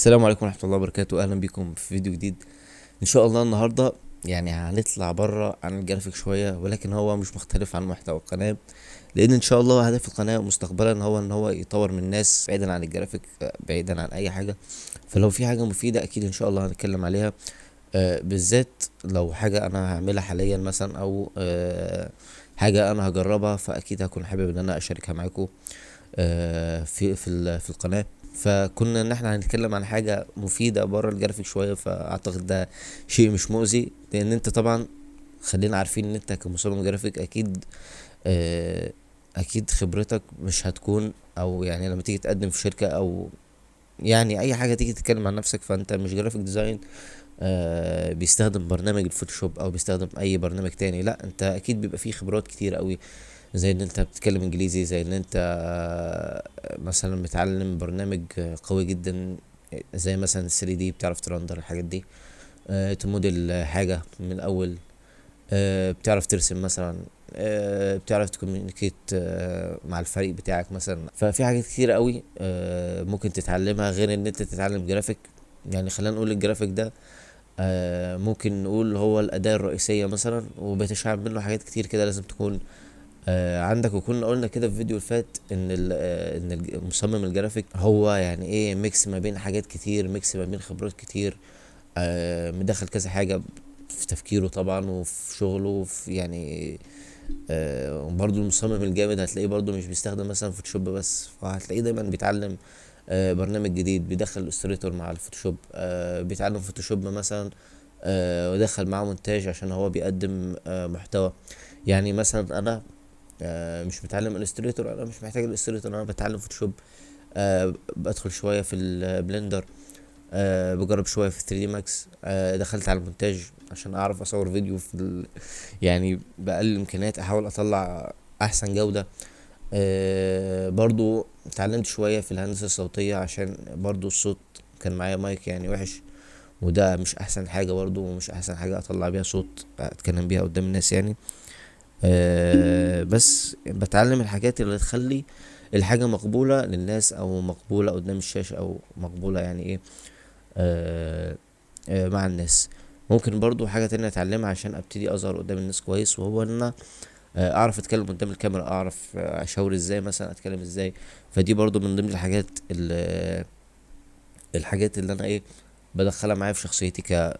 السلام عليكم ورحمة الله وبركاته. أهلا بكم في فيديو جديد. إن شاء الله النهاردة يعني هنطلع بره عن الجرافيك شوية، ولكن هو مش مختلف عن محتوى القناة، لأن إن شاء الله هدف القناة مستقبلا هو إن هو يطور من الناس بعيدا عن الجرافيك، بعيدا عن أي حاجة. فلو في حاجة مفيدة أكيد إن شاء الله هنتكلم عليها. بالذات لو حاجة أنا هعملها حاليا مثلا، أو حاجة أنا هجربها، فأكيد هكون حابب إن أنا أشاركها معاكم في القناة. فكنا ان احنا هنتكلم عن حاجة مفيدة بره الجرافيك شوية، فاعتقد ده شيء مش مؤذي، لان انت طبعا خلينا عارفين ان انت كمصمم جرافيك اكيد آه، اكيد خبرتك مش هتكون، او يعني لما تيجي تقدم في شركة او يعني اي حاجة تيجي تتكلم عن نفسك، فانت مش جرافيك ديزاين بيستخدم برنامج الفوتوشوب او بيستخدم اي برنامج تاني. لا، انت اكيد بيبقى فيه خبرات كتير قوي، زي ان انت بتتكلم انجليزي، زي ان انت مثلا متعلم برنامج قوي جدا، زي مثلا 3D، بتعرف ترندر الحاجات دي، تموديل حاجة من الاول، بتعرف ترسم مثلا، بتعرف تكوميونيكيت مع الفريق بتاعك مثلا. ففي حاجات كتير قوي ممكن تتعلمها غير ان انت تتعلم جرافيك. يعني خلينا نقول الجرافيك ده ممكن نقول هو الأداة الرئيسية مثلا، وبيتشعب منه حاجات كتير كده لازم تكون عندك. وكنا قلنا كده في فيديو فات ان مصمم الجرافيك هو يعني ايه، ميكس ما بين حاجات كتير، ميكس ما بين خبرات كتير، مدخل كذا حاجة في تفكيره طبعا وفي شغله وفي يعني وبرضه المصمم الجامد هتلاقيه برضه مش بيستخدم مثلا فوتوشوب بس، فهتلاقيه دايما بيتعلم برنامج جديد، بيدخل الاستريتور مع الفوتوشوب، بيتعلم فوتوشوب مثلا ودخل معاه مونتاج عشان هو بيقدم محتوى. يعني مثلا انا مش متعلم الستريتور، انا مش محتاج الستريتور، انا بتعلم فوتوشوب، بدخل شويه في البلندر، بجرب شويه في 3 دي ماكس، دخلت على المونتاج عشان اعرف اصور فيديو يعني باقل الامكانيات، احاول اطلع احسن جوده. برضو اتعلمت شويه في الهندسه الصوتيه، عشان برضو الصوت كان معايا مايك يعني وحش، وده مش احسن حاجه برضو، ومش احسن حاجه اطلع بيها صوت اتكلم بيها قدام الناس يعني. بس بتعلم الحاجات اللي تخلي الحاجة مقبولة للناس، او مقبولة قدام الشاشة، او مقبولة يعني ايه آه مع الناس. ممكن برضو حاجة تانية اتعلمها عشان ابتدي اظهر قدام الناس كويس، وهو ان انا اعرف اتكلم قدام الكاميرا، اعرف اشاور ازاي مثلا، اتكلم ازاي. فدي برضو من ضمن الحاجات اللي انا ايه بدخلها معايا في شخصيتي ك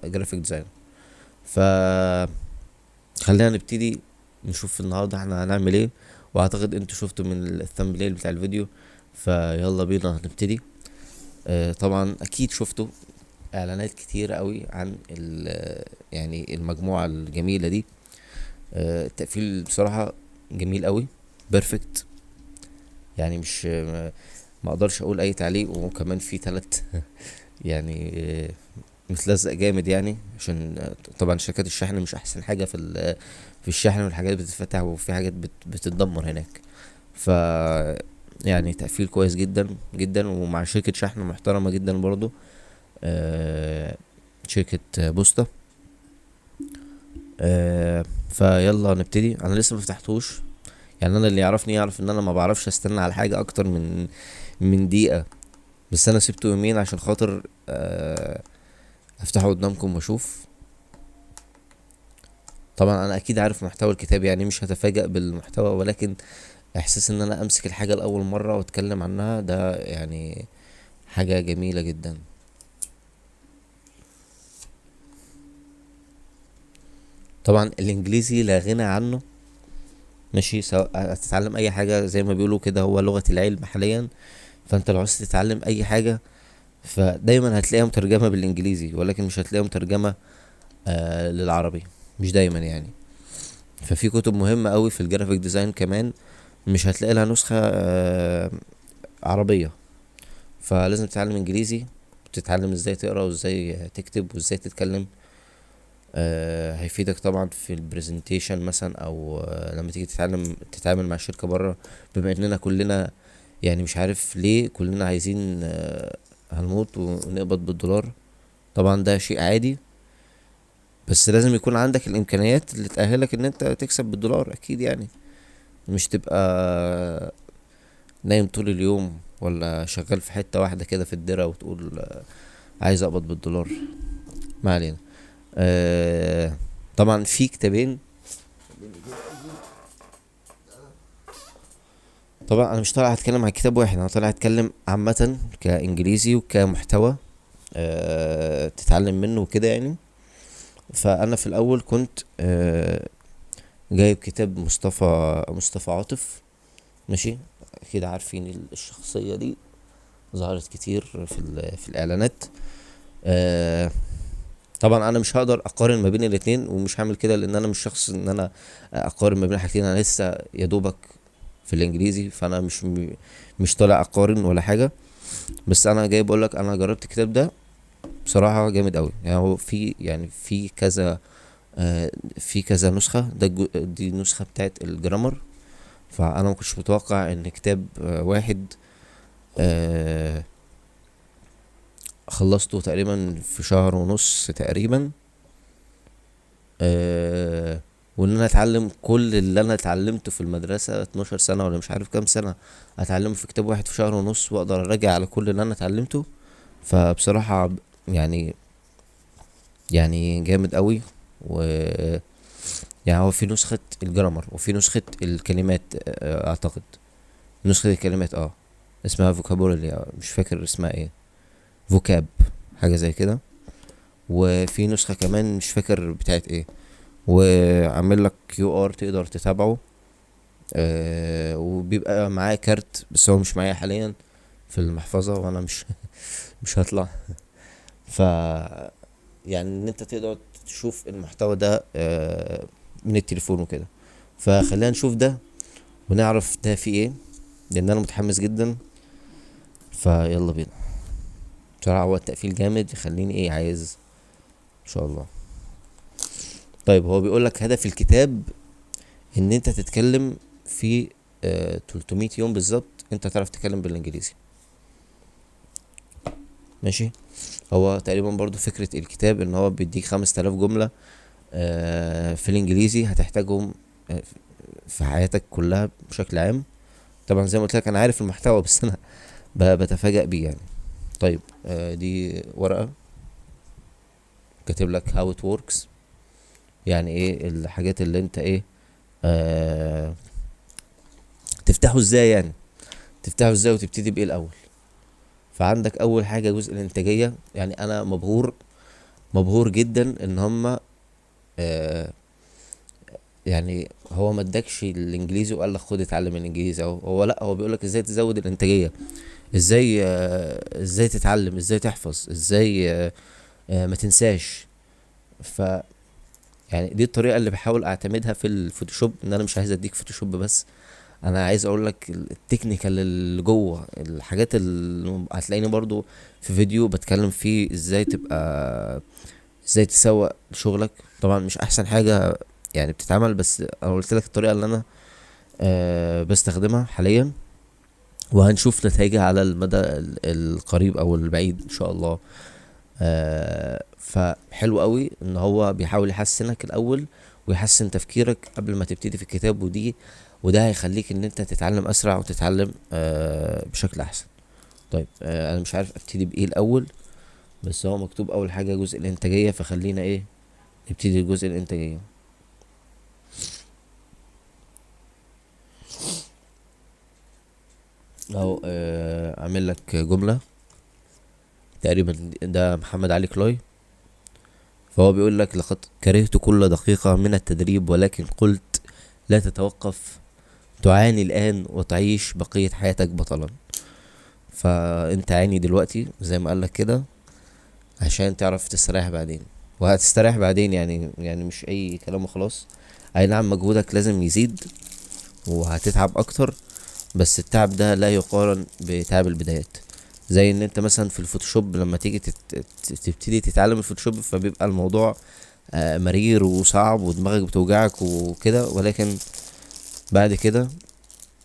جرافيك ديزاين. ف خلينا نبتدي نشوف النهارده احنا هنعمل ايه. واعتقد انتوا شفتوا من الثمبنيل بتاع الفيديو، فيلا بينا هنبتدي. طبعا اكيد شفتوا اعلانات كتير قوي عن يعني المجموعة الجميلة دي. التقفيل بصراحة جميل قوي، بيرفكت. يعني مش ما اقدرش اقول اي تعليق. وكمان في تلات يعني متلزق جامد، يعني عشان طبعا شركات الشحن مش احسن حاجة في الشحن، والحاجات بتتفتح وفي حاجات بتتدمر هناك. ف يعني تقفيل كويس جدا جدا، ومع شركة شحن محترمة جدا برضو، شركة بوسطة. فيلا نبتدي. انا لسه مفتحتوش، يعني انا اللي يعرفني يعرف ان انا ما بعرفش استنى على حاجة اكتر من دقيقة. بس انا سبته يومين عشان خاطر افتحه قدامكم واشوف. طبعا انا اكيد عارف محتوى الكتاب، يعني مش هتفاجأ بالمحتوى، ولكن احساس ان انا امسك الحاجة لاول مرة واتكلم عنها، ده يعني حاجة جميلة جدا. طبعا الانجليزي لا غنى عنه، ماشي، سواء هتتعلم اي حاجة زي ما بيقولوا كده هو لغة العلم حاليا. فانت لو عايز تتعلم اي حاجة فدايما هتلاقيها مترجمة بالانجليزي، ولكن مش هتلاقيها مترجمة للعربي، مش دايما يعني. ففي كتب مهمة قوي في الجرافيك ديزاين كمان مش هتلاقي لها نسخة عربية. فلازم تتعلم انجليزي، وتتعلم ازاي تقرا وازاي تكتب وازاي تتكلم. هيفيدك طبعا في البرزنتيشن مثلا، او لما تيجي تتعامل مع شركة بره. بما اننا كلنا يعني مش عارف ليه كلنا عايزين هنموت ونقبض بالدولار. طبعا ده شيء عادي، بس لازم يكون عندك الامكانيات اللي تأهلك ان انت تكسب بالدولار اكيد يعني. مش تبقى نايم طول اليوم ولا شغال في حتة واحدة كده في الدرة وتقول عايز اقبض بالدولار؟ ما علينا. آه طبعا في كتابين. طبعا انا مش طالع اتكلم عن كتاب واحد، انا طالع اتكلم عامة كانجليزي وكمحتوى تتعلم منه وكده يعني. فانا في الاول كنت جايب كتاب مصطفى عاطف. ماشي. اكيد عارفين الشخصية دي، ظهرت كتير في الاعلانات. آه طبعا انا مش هقدر اقارن ما بين الاتنين، ومش هعمل كده لان انا مش شخص ان انا اقارن ما بين حاجتين. انا لسه يا دوبك في الانجليزي، فانا مش طالع اقارن ولا حاجه. بس انا جاي بقول لك انا جربت الكتاب ده، بصراحه جامد قوي. يعني هو في كذا في كذا نسخه. دي نسخه بتاعت الجرامر. فانا ما كنتش متوقع ان كتاب واحد آه، خلصته تقريبا في شهر ونص تقريبا. وان انا اتعلم كل اللي انا اتعلمته في المدرسة 12 سنة ولا مش عارف كام سنة، اتعلمه في كتاب واحد في شهر ونص، واقدر اراجع على كل اللي انا اتعلمته. فبصراحة يعني جامد قوي. و يعني هو في نسخة الجرامر وفي نسخة الكلمات، اعتقد نسخة الكلمات اسمها فوكابولري، مش فاكر اسمها ايه، فوكاب، حاجة زي كده. وفي نسخة كمان مش فاكر بتاعت ايه. وعامل لك QR تقدر تتابعه. وبيبقى معاه كارت، بس هو مش معايا حاليا في المحفظة، وانا مش هطلع. ف يعني ان انت تقدر تشوف المحتوى ده من التليفون وكده. فخلينا نشوف ده ونعرف ده فيه ايه، لان انا متحمس جدا. فيلا بينا. بصراحة هو التقفيل جامد يخليني عايز ان شاء الله. طيب هو بيقولك هدف الكتاب ان انت تتكلم في 300 يوم بالظبط انت تعرف تتكلم بالانجليزي. ماشي. هو تقريبا برضو فكرة الكتاب ان هو بيديك 5000 جملة في الانجليزي هتحتاجهم في حياتك كلها بشكل عام. طبعا زي ما قلت لك انا عارف المحتوى، بس انا بتفاجأ بيه يعني. طيب دي ورقة كاتب لك how it works، يعني ايه الحاجات اللي انت آه تفتحه ازاي يعني، تفتحه ازاي وتبتدي بايه الاول. فعندك اول حاجة جزء الانتاجية. يعني انا مبهور جدا ان هما آه يعني هو ما ادكش الانجليزي وقال لك خد اتعلم الانجليزي. هو لا، هو بيقول لك ازاي تزود الانتاجيه، ازاي تتعلم، ازاي تحفظ، ازاي ما تنساش. ف يعني دي الطريقه اللي بحاول اعتمدها في الفوتوشوب. ان انا مش عايز اديك فوتوشوب بس، انا عايز اقول لك التكنيكال اللي جوه الحاجات اللي هتلاقيني برضو في فيديو بتكلم فيه ازاي تبقى، ازاي تسوق شغلك. طبعا مش احسن حاجه يعني بتتعمل، بس انا قلت لك الطريقه اللي انا بستخدمها حاليا، وهنشوف نتائجها على المدى القريب او البعيد ان شاء الله. فحلو قوي ان هو بيحاول يحسنك الاول ويحسن تفكيرك قبل ما تبتدي في الكتاب. وده هيخليك ان انت تتعلم اسرع وتتعلم بشكل احسن. طيب انا مش عارف ابتدي بايه الاول، بس هو مكتوب اول حاجة جزء الانتاجية، فخلينا نبتدي الجزء الانتاجية. اهو اعمل لك جملة تقريبا، ده محمد علي كلاي. فهو بيقول لك لقد كرهت كل دقيقة من التدريب، ولكن قلت لا تتوقف، تعاني الآن وتعيش بقية حياتك بطلا. فانت عاني دلوقتي زي ما قالك كده عشان تعرف تستريح بعدين. وهتستريح بعدين يعني مش اي كلام وخلاص. اي نعم مجهودك لازم يزيد وهتتعب اكتر، بس التعب ده لا يقارن بتعب البدايات. زي ان انت مثلا في الفوتوشوب لما تيجي تبتدي تتعلم الفوتوشوب، فبيبقى الموضوع مرير وصعب ودماغك بتوجعك وكده. ولكن بعد كده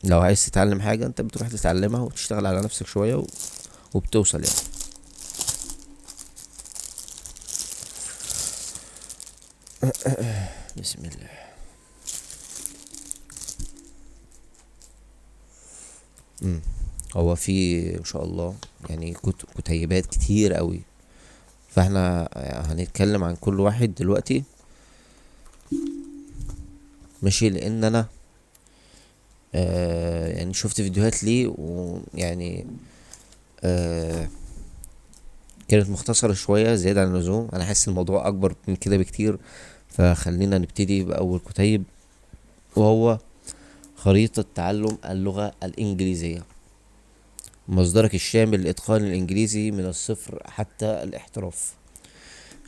لو عايز تتعلم حاجة انت بتروح تتعلمها وتشتغل على نفسك شوية وبتوصل يعني. بسم الله. هو في ان شاء الله يعني كتيبات كتير قوي، فاحنا هنتكلم عن كل واحد دلوقتي. ماشي، لان انا يعني شفت فيديوهات ليه، ويعني آه كانت مختصرة شوية زيادة عن اللزوم. انا حاسس الموضوع اكبر من كده بكتير، فخلينا نبتدي باول كتيب، وهو خريطة تعلم اللغة الانجليزية، مصدرك الشامل لاتقان الانجليزي من الصفر حتى الاحتراف.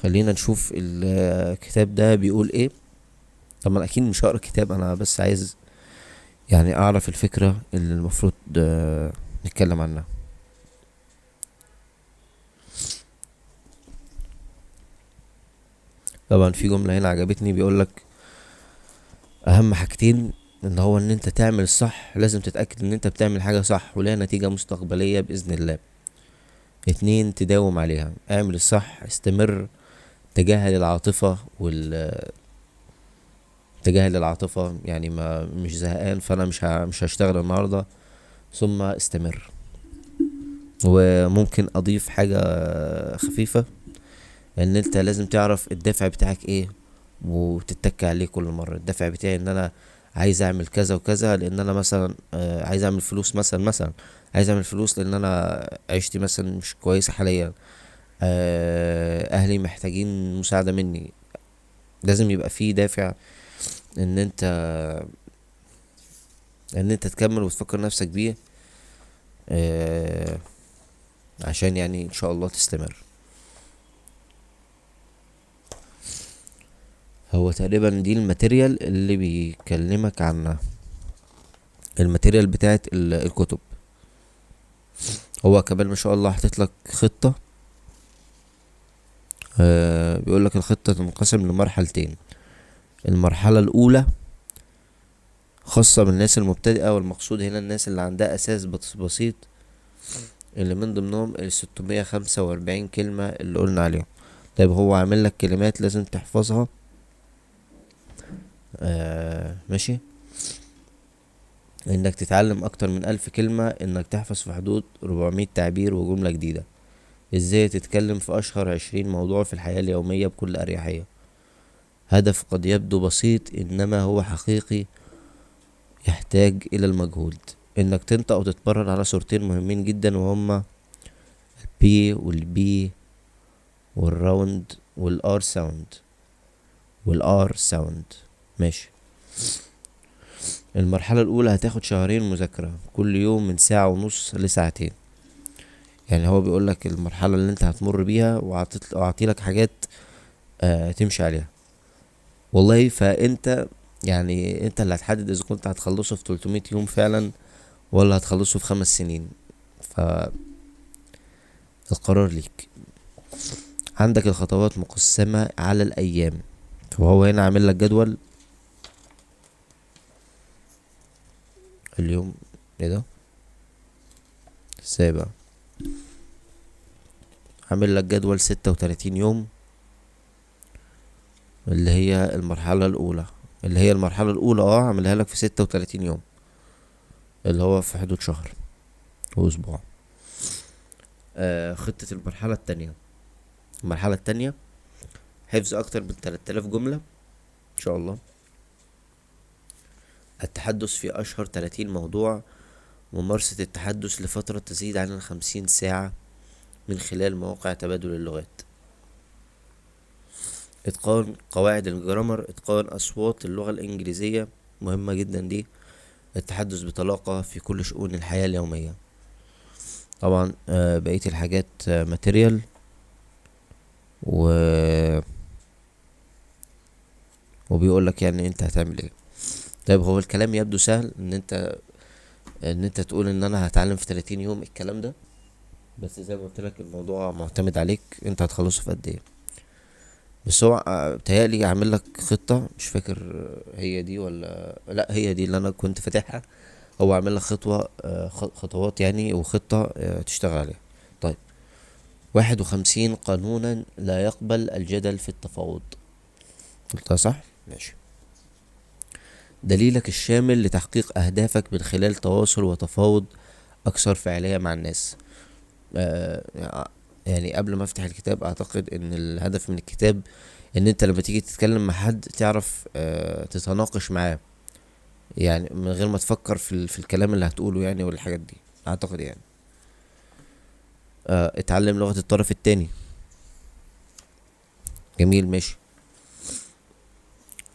خلينا نشوف الكتاب ده بيقول ايه. طبعا اكيد مش هقرا كتاب، انا بس عايز يعني اعرف الفكرة اللي المفروض نتكلم عنها. طبعا في جملة هنا عجبتني، بيقولك اهم حاجتين ان هو ان انت تعمل الصح، لازم تتأكد ان انت بتعمل حاجة صح ولها نتيجة مستقبلية بإذن الله. اتنين، تداوم عليها، اعمل الصح، استمر، تجاهل العاطفة تجاهل العاطفة، يعني ما مش زهقان فانا مش هشتغل النهاردة، ثم استمر. وممكن اضيف حاجة خفيفة، ان انت لازم تعرف الدافع بتاعك ايه وتتك عليه كل مرة. الدافع بتاعي ان انا عايز اعمل كذا وكذا، لان انا مثلا عايز اعمل فلوس، مثلا عايز اعمل فلوس لان انا عيشتي مثلا مش كويسة حاليا، اهلي محتاجين مساعدة مني. لازم يبقى في دافع ان انت تكمل وتفكر نفسك بيه، آه، عشان يعني ان شاء الله تستمر. هو تقريبا دي الماتيريال اللي بيكلمك عنها، الماتيريال بتاعت الكتب. هو كمان ما شاء الله حاطط لك خطة. بيقول لك الخطة تنقسم لمرحلتين. المرحلة الأولى خاصة بالناس المبتدئة، والمقصود هنا الناس اللي عندها أساس بسيط، اللي من ضمنهم 645 كلمة اللي قلنا عليهم. طيب هو عامل لك كلمات لازم تحفظها، ماشي، انك تتعلم اكتر من 1000 كلمة، انك تحفظ في حدود 400 تعبير وجملة جديدة، ازاي تتكلم في اشهر 20 موضوع في الحياة اليومية بكل اريحية. هدف قد يبدو بسيط انما هو حقيقي، يحتاج الى المجهود. انك تنطق وتتمرن على صورتين مهمين جدا، وهما البي والبي والراوند والار ساوند ماشي. المرحلة الأولى هتاخد شهرين مذاكرة كل يوم من ساعة ونص لساعتين. يعني هو بيقولك المرحلة اللي انت هتمر بيها، وعطيلك حاجات تمشي عليها. والله فانت يعني انت اللي هتحدد اذا كنت هتخلصه في 300 يوم فعلا، ولا هتخلصه في 5 سنين. فالقرار ليك. عندك الخطوات مقسمة على الأيام، وهو هنا عامل لك جدول. اليوم ايه ده؟ ازاي بقى؟ عامل لك جدول 36 يوم، اللي هي المرحلة الأولى. عاملها لك في 36 يوم، اللي هو في حدود شهر وأسبوع. خطة المرحلة التانية حفظ أكتر من 3000 جملة إن شاء الله، التحدث في أشهر 30 موضوع، ممارسة التحدث لفترة تزيد عن 50 ساعة من خلال مواقع تبادل اللغات، إتقان قواعد الجرامر، إتقان أصوات اللغة الإنجليزية، مهمة جدا دي، التحدث بطلاقة في كل شؤون الحياة اليومية. طبعا بقية الحاجات ماتيريال و وبيقول لك يعني انت هتعمل ايه. طيب هو الكلام يبدو سهل، ان انت تقول ان انا هتعلم في 30 يوم الكلام ده، بس زي ما قلت لك الموضوع معتمد عليك انت هتخلصه في قد ايه. بس هو بتهيألي عامل لك خطة، مش فاكر هي دي ولا لا، هي دي اللي انا كنت فاتحها. هو عامل لك خطوات يعني، وخطة تشتغل عليها. طيب، 51 قانونا لا يقبل الجدل في التفاوض. قلتها صح؟ ماشي. دليلك الشامل لتحقيق أهدافك من خلال تواصل وتفاوض اكثر فاعلية مع الناس. يعني قبل ما افتح الكتاب اعتقد ان الهدف من الكتاب ان انت لما تيجي تتكلم مع حد تعرف تتناقش معاه، يعني من غير ما تفكر في الكلام اللي هتقوله يعني والحاجات دي، اعتقد يعني. اتعلم لغة الطرف التاني. جميل، ماشي.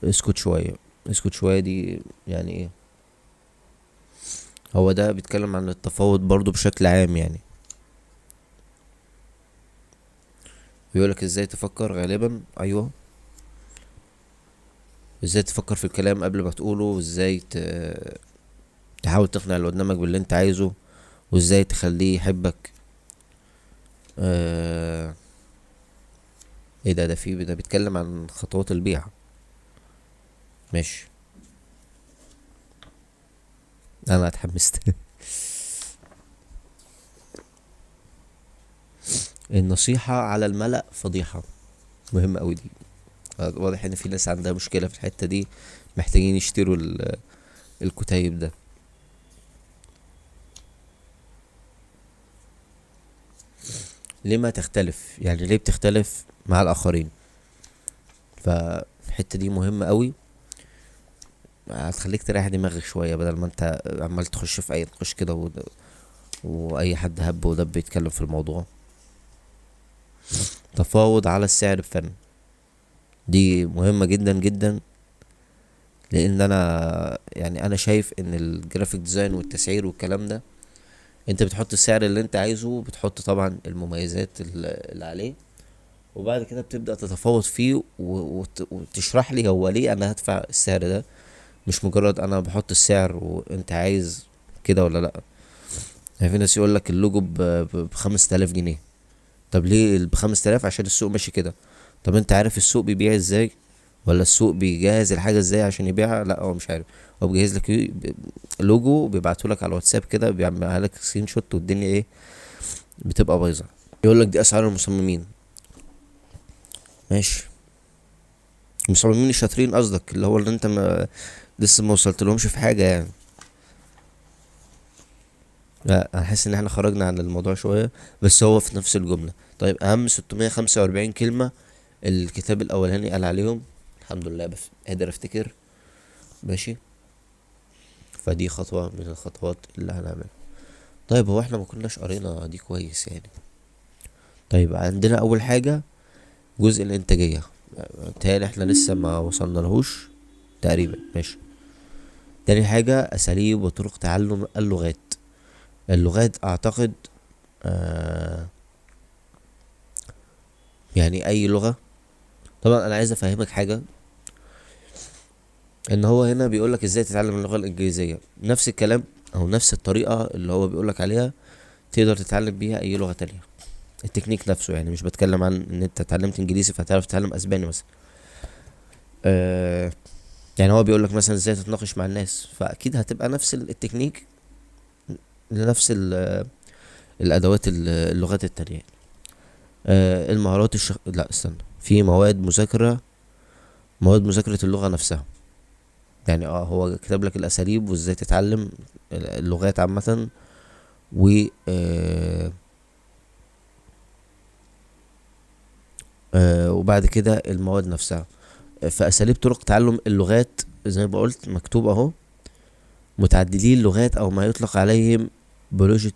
اسكت شوية. اسكت شوية دي يعني ايه؟ هو ده بيتكلم عن التفاوض برضو بشكل عام يعني. بيقولك ازاي تفكر غالبا، ايوه. ازاي تفكر في الكلام قبل ما تقوله، وازاي تحاول تقنع اللي قدامك باللي انت عايزه، وازاي تخليه يحبك. آه ايه ده بيتكلم عن خطوات البيع. ماشي. انا اتحمست. النصيحة على الملأ فضيحة. مهم اوي دي. واضح ان في ناس عندها مشكلة في الحتة دي، محتاجين يشتروا الكتيب ده. لما تختلف، يعني ليه بتختلف مع الاخرين؟ فالحتة دي مهمة قوي، هتخليك تريح دماغك شوية بدل ما انت عمال تخش في اي نقاش كده واي حد هب ودب يتكلم في الموضوع. تفاوض على السعر بفن. دي مهمة جدا جدا، لان انا يعني انا شايف ان الجرافيك ديزاين والتسعير والكلام ده، انت بتحط السعر اللي انت عايزه، بتحط طبعا المميزات اللي عليه، وبعد كده بتبدأ تتفاوض فيه وتشرح لي هو ليه انا هدفع السعر ده. مش مجرد انا بحط السعر وانت عايز كده ولا لا. يعني في ناس يقول لك اللوجو ب5000 جنيه. طب ليه ب5000؟ عشان السوق ماشي كده. طب انت عارف السوق بيبيع ازاي؟ ولا السوق بيجهز الحاجة ازاي عشان يبيعها؟ لا، هو مش عارف. هو بيجهز لك لوجو، بيبعته لك على الواتساب كده، بيعملها لك سكرين شوت، والدنيا ايه، بتبقى بايظه. يقول لك دي اسعار المصممين. ماشي. المصممين الشاطرين قصدك، اللي هو اللي انت لسه ما وصلت لهمش في حاجه يعني. لا، انا حاسس ان احنا خرجنا عن الموضوع شويه، بس هو في نفس الجمله. طيب، اهم 645 كلمه الكتاب الاولاني قال عليهم. الحمد لله بس قادر افتكر. ماشي. فدي خطوه من الخطوات اللي هنعملها. طيب، هو احنا ما كناش قرينا دي كويس يعني. طيب، عندنا اول حاجه جزء الانتاجيه. متهيألي احنا لسه ما وصلنا لهوش تقريبا. ماشي. تاني حاجة أساليب وطرق تعلم اللغات. اللغات أعتقد آه يعني أي لغة. طبعا أنا عايز أفهمك حاجة، إن هو هنا بيقولك إزاي تتعلم اللغة الإنجليزية، نفس الكلام أو نفس الطريقة اللي هو بيقولك عليها تقدر تتعلم بيها أي لغة تانية. التكنيك نفسه، يعني مش بتكلم عن إن أنت اتعلمت إنجليزي فتعرف تتعلم أسباني مثلا. آه يعني هو بيقولك مثلا إزاي تتناقش مع الناس، فأكيد هتبقى نفس التكنيك لنفس الأدوات اللغات التانية. المهارات لا استنى، في مواد مذاكرة اللغة نفسها. يعني هو كتب لك الأساليب وازاي تتعلم اللغات عامة، و وبعد كده المواد نفسها. فأساليب طرق تعلم اللغات زي ما قلت مكتوب اهو: متعددي اللغات أو ما يطلق عليهم بولوجيت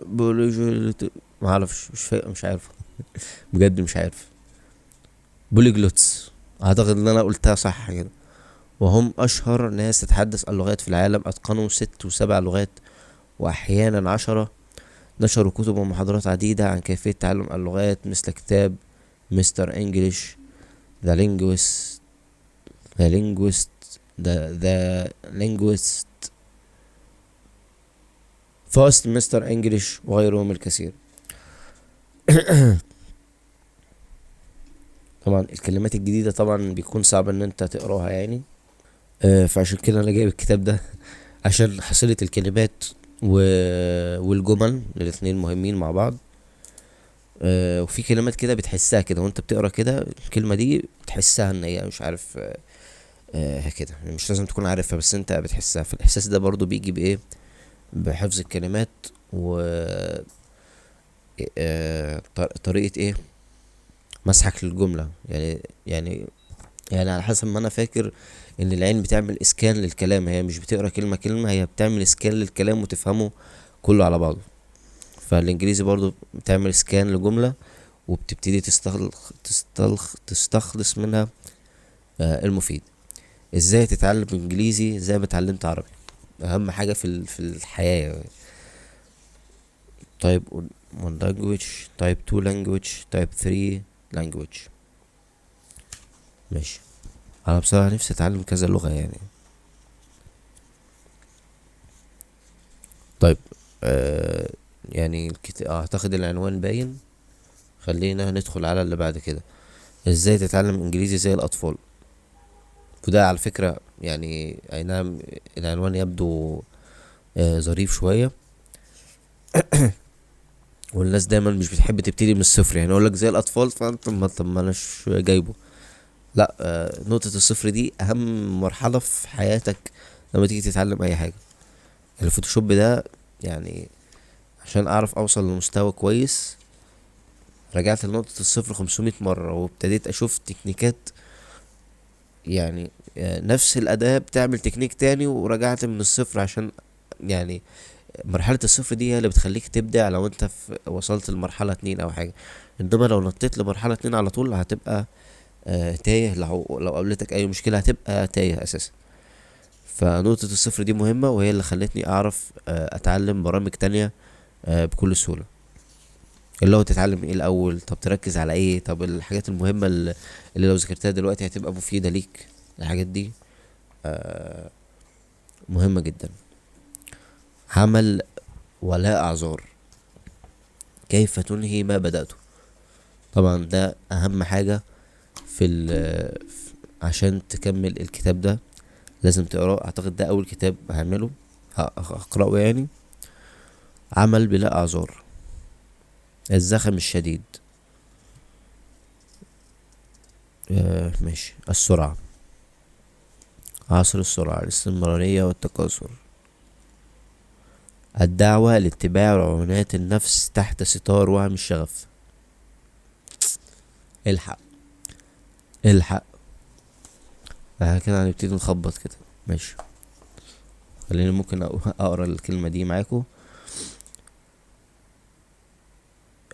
بولوجيت ما اعرفش، مش عارف. بجد مش عارف. بوليجلوتس، اعتقد ان انا قلتها صح كده. وهم أشهر ناس تتحدث اللغات في العالم، أتقنوا 6 و7 لغات، وأحيانا 10. نشروا كتب ومحاضرات عديدة عن كيفية تعلم اللغات، مثل كتاب مستر انجليش، ذا لينجويست ذا لينجويست ذا لينجويست فاست مستر انجليش، وغيرهم الكثير. طبعا الكلمات الجديدة طبعا بيكون صعب ان انت تقراها يعني. فعشان كده انا جايب الكتاب ده، عشان حصيلة الكلمات و... والجمل الاتنين مهمين مع بعض. وفي كلمات كده بتحسها كده وانت بتقرا كده، الكلمة دي بتحسها ان هي مش عارف كده، مش لازم تكون عارفها بس انت بتحسها. فالاحساس ده برضو بيجي بايه؟ بحفظ الكلمات و طريقة ايه مسحك للجملة. يعني على حسب ما انا فاكر ان العين بتعمل اسكان للكلام، هي مش بتقرا كلمة كلمة، هي بتعمل اسكان للكلام وتفهمه كله على بعضه. فالانجليزي برضو بتعمل سكان لجملة وبتبتدي تستخلص منها المفيد. ازاي تتعلم انجليزي زي ما اتعلمت عربي؟ اهم حاجة في الحياة يعني. type 1 language، type 2 language، type 3 language. ماشي. انا بصراحة نفسي اتعلم كذا لغة يعني. طيب آه يعني اعتقد العنوان باين. خلينا ندخل على اللي بعد كده. ازاي تتعلم انجليزي زي الاطفال؟ وده على فكرة يعني اي نعم العنوان يبدو ظريف شوية، والناس دايما مش بتحب تبتدي من الصفر، يعني اقول لك زي الاطفال، فانت طب ما اناش جايبه. لا، نقطة الصفر دي اهم مرحلة في حياتك لما تيجي تتعلم اي حاجة. الفوتوشوب ده يعني عشان اعرف اوصل لمستوى كويس رجعت لنقطة الصفر 500 مرة وابتديت اشوف تكنيكات، يعني نفس الاداة بتعمل تكنيك تاني، ورجعت من الصفر عشان يعني مرحلة الصفر دي هي اللي بتخليك تبدع لو انت وصلت لمرحلة 2 او حاجة. انما لو نطيت لمرحلة 2 على طول هتبقى تايه، لو قابلتك اي مشكلة هتبقى تايه اساسا. فنقطة الصفر دي مهمة، وهي اللي خلتني اعرف اتعلم برامج تانية بكل سهولة. اللي هو تتعلم ايه الاول، طب تركز على ايه، طب الحاجات المهمة اللي لو ذاكرتها دلوقتي هتبقى مفيدة ليك. الحاجات دي مهمة جدا. عمل ولا اعذار، كيف تنهي ما بدأته؟ طبعا ده اهم حاجة في عشان تكمل الكتاب ده لازم تقراه. اعتقد ده اول كتاب هعمله هقرأه يعني. عمل بلا اعذار، الزخم الشديد، ماشي، السرعة، عصر السرعة، الاستمرارية والتكاثر، الدعوة لاتباع رعونات النفس تحت ستار وهم الشغف. الحق الحق. كده هنبتدي نخبط كده. ماشي، خليني ممكن اقرا الكلمة دي معاكم.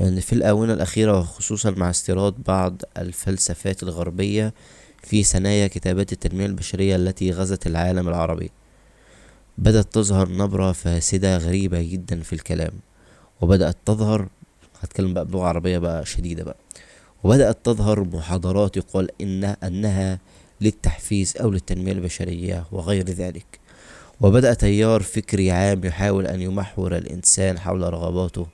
ان في الآونة الأخيرة وخصوصا مع استيراد بعض الفلسفات الغربية في ثنايا كتابات التنمية البشرية التي غزت العالم العربي، بدأت تظهر نبرة فاسدة غريبة جدا في الكلام. وبدأت تظهر، هتكلم بقى بلغة عربية بقى شديدة بقى، وبدأت تظهر محاضرات يقال أنها للتحفيز أو للتنمية البشرية وغير ذلك. وبدأ تيار فكري عام يحاول أن يمحور الإنسان حول رغباته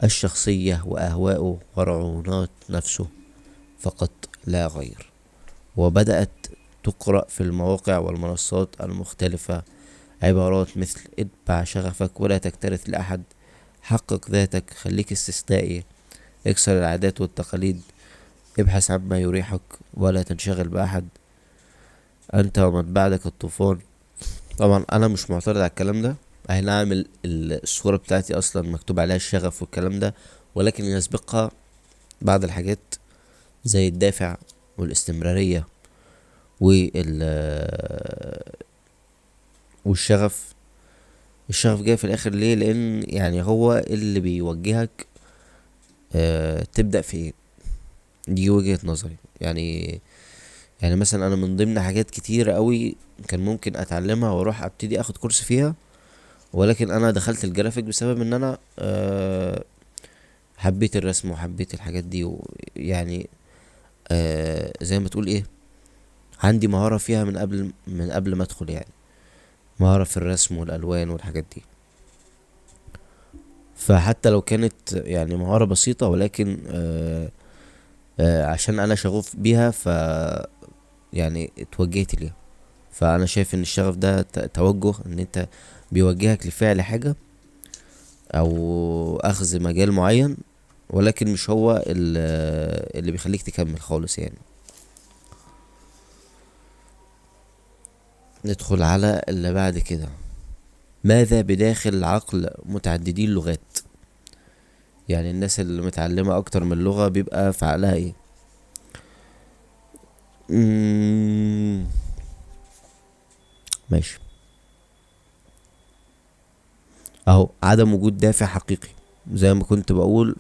الشخصية وأهواءه ورعونات نفسه فقط لا غير. وبدأت تقرأ في المواقع والمنصات المختلفة عبارات مثل اتبع شغفك ولا تكترث لأحد، حقق ذاتك، خليك استثنائي، اكسر العادات والتقاليد، ابحث عما يريحك ولا تنشغل بأحد، أنت ومن بعدك الطوفان. طبعا أنا مش معترض على الكلام ده. أي نعم الصورة بتاعتي أصلا مكتوب عليها الشغف والكلام ده، ولكن يسبقها بعض الحاجات زي الدافع والاستمرارية وال والشغف. الشغف جاي في الاخر ليه؟ لان يعني هو اللي بيوجهك تبدأ في ايه. دي وجهة نظري يعني مثلا انا من ضمن حاجات كتير قوي كان ممكن اتعلمها واروح ابتدي اخد كورس فيها، ولكن انا دخلت الجرافيك بسبب ان انا حبيت الرسم وحبيت الحاجات دي، ويعني زي ما تقول ايه، عندي مهارة فيها من قبل ما ادخل يعني، مهارة في الرسم والالوان والحاجات دي. فحتى لو كانت يعني مهارة بسيطة، ولكن عشان انا شغوف بيها يعني اتوجهت ليها. فانا شايف ان الشغف ده توجه، ان انت بيوجهك لفعل حاجة او اخذ مجال معين، ولكن مش هو اللي بيخليك تكمل خالص يعني. ندخل على اللي بعد كده. ماذا بداخل عقل متعددي اللغات؟ يعني الناس اللي متعلمة اكتر من لغة بيبقى في عقلها ايه؟ مم، ماشي. اهو عدم وجود دافع حقيقي، زي ما كنت بقول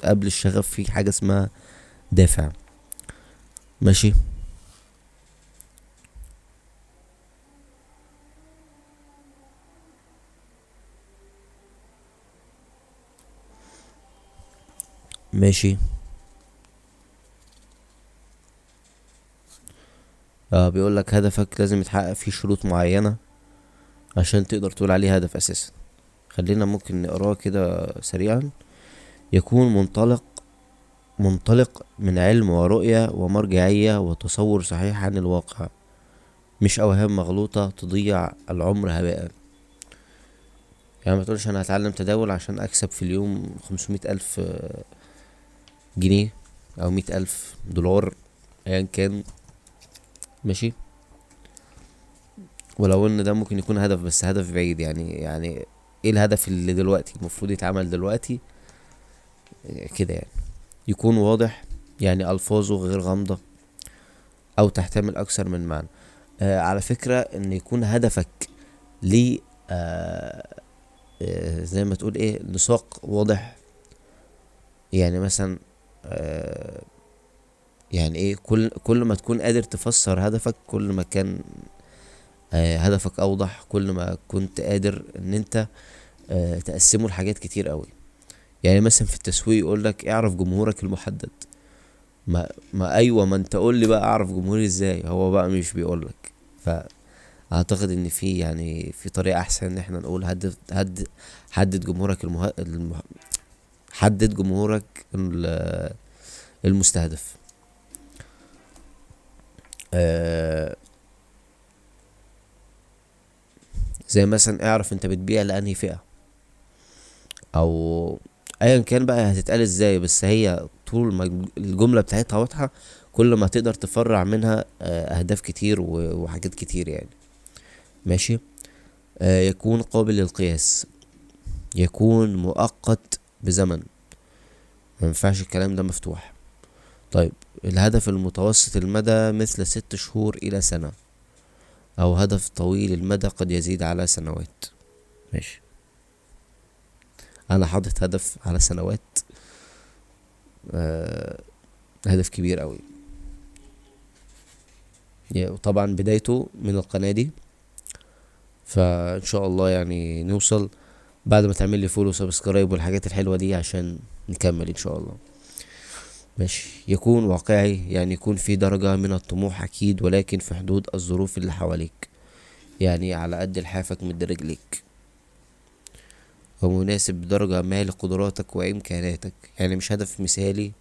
قبل الشغف في حاجة اسمها دافع. ماشي. ماشي. بيقول لك هدفك لازم يتحقق فيه شروط معينة عشان تقدر تقول عليه هدف اساسا. خلينا ممكن نقراه كده سريعا. يكون منطلق من علم ورؤية ومرجعية وتصور صحيح عن الواقع، مش اوهام مغلوطة تضيع العمر هباء. يعني ما تقولش انا هتعلم تداول عشان اكسب في اليوم 500 الف جنيه او 100 الف دولار، ايا كان. ماشي. ولو ان ده ممكن يكون هدف، بس هدف بعيد. يعني ايه الهدف اللي دلوقتي المفروض يتعمل دلوقتي كده يعني. يكون واضح، يعني الفاظه غير غامضة او تحتمل اكثر من معنى. على فكرة ان يكون هدفك ليه زي ما تقول ايه نساق واضح. يعني مثلا آه يعني ايه، كل ما تكون قادر تفسر هدفك، كل ما كان هدفك اوضح، كل ما كنت قادر ان انت تقسمه لحاجات كتير قوي. يعني مثلا في التسويق يقول لك اعرف جمهورك المحدد. ما ايوه، ما انت قول لي بقى اعرف جمهوري ازاي، هو بقى مش بيقول لك. فاعتقد ان في يعني في طريقة احسن ان احنا نقول حدد جمهورك حدد جمهورك المستهدف. آه زي مثلا اعرف انت بتبيع لانهي فئة، او ايا كان بقى هتتقال ازاي، بس هي طول ما الجملة بتاعتها واضحة كل ما تقدر تفرع منها اهداف كتير وحاجات كتير يعني. ماشي. يكون قابل للقياس، يكون مؤقت بزمن. ما ينفعش الكلام ده مفتوح. طيب، الهدف المتوسط المدى مثل 6 شهور الى سنة، او هدف طويل المدى قد يزيد على سنوات. ماشي. انا حاطط هدف على سنوات، آه هدف كبير قوي. وطبعا بدايته من القناة دي، فان شاء الله يعني نوصل بعد ما تعمل لي فولو وسبسكرايب والحاجات الحلوة دي عشان نكمل ان شاء الله. ماشي. يكون واقعي، يعني يكون في درجة من الطموح اكيد، ولكن في حدود الظروف اللي حواليك، يعني على قد لحافك مد رجليك. ومناسب بدرجة ما لقدراتك وامكاناتك، يعني مش هدف مثالي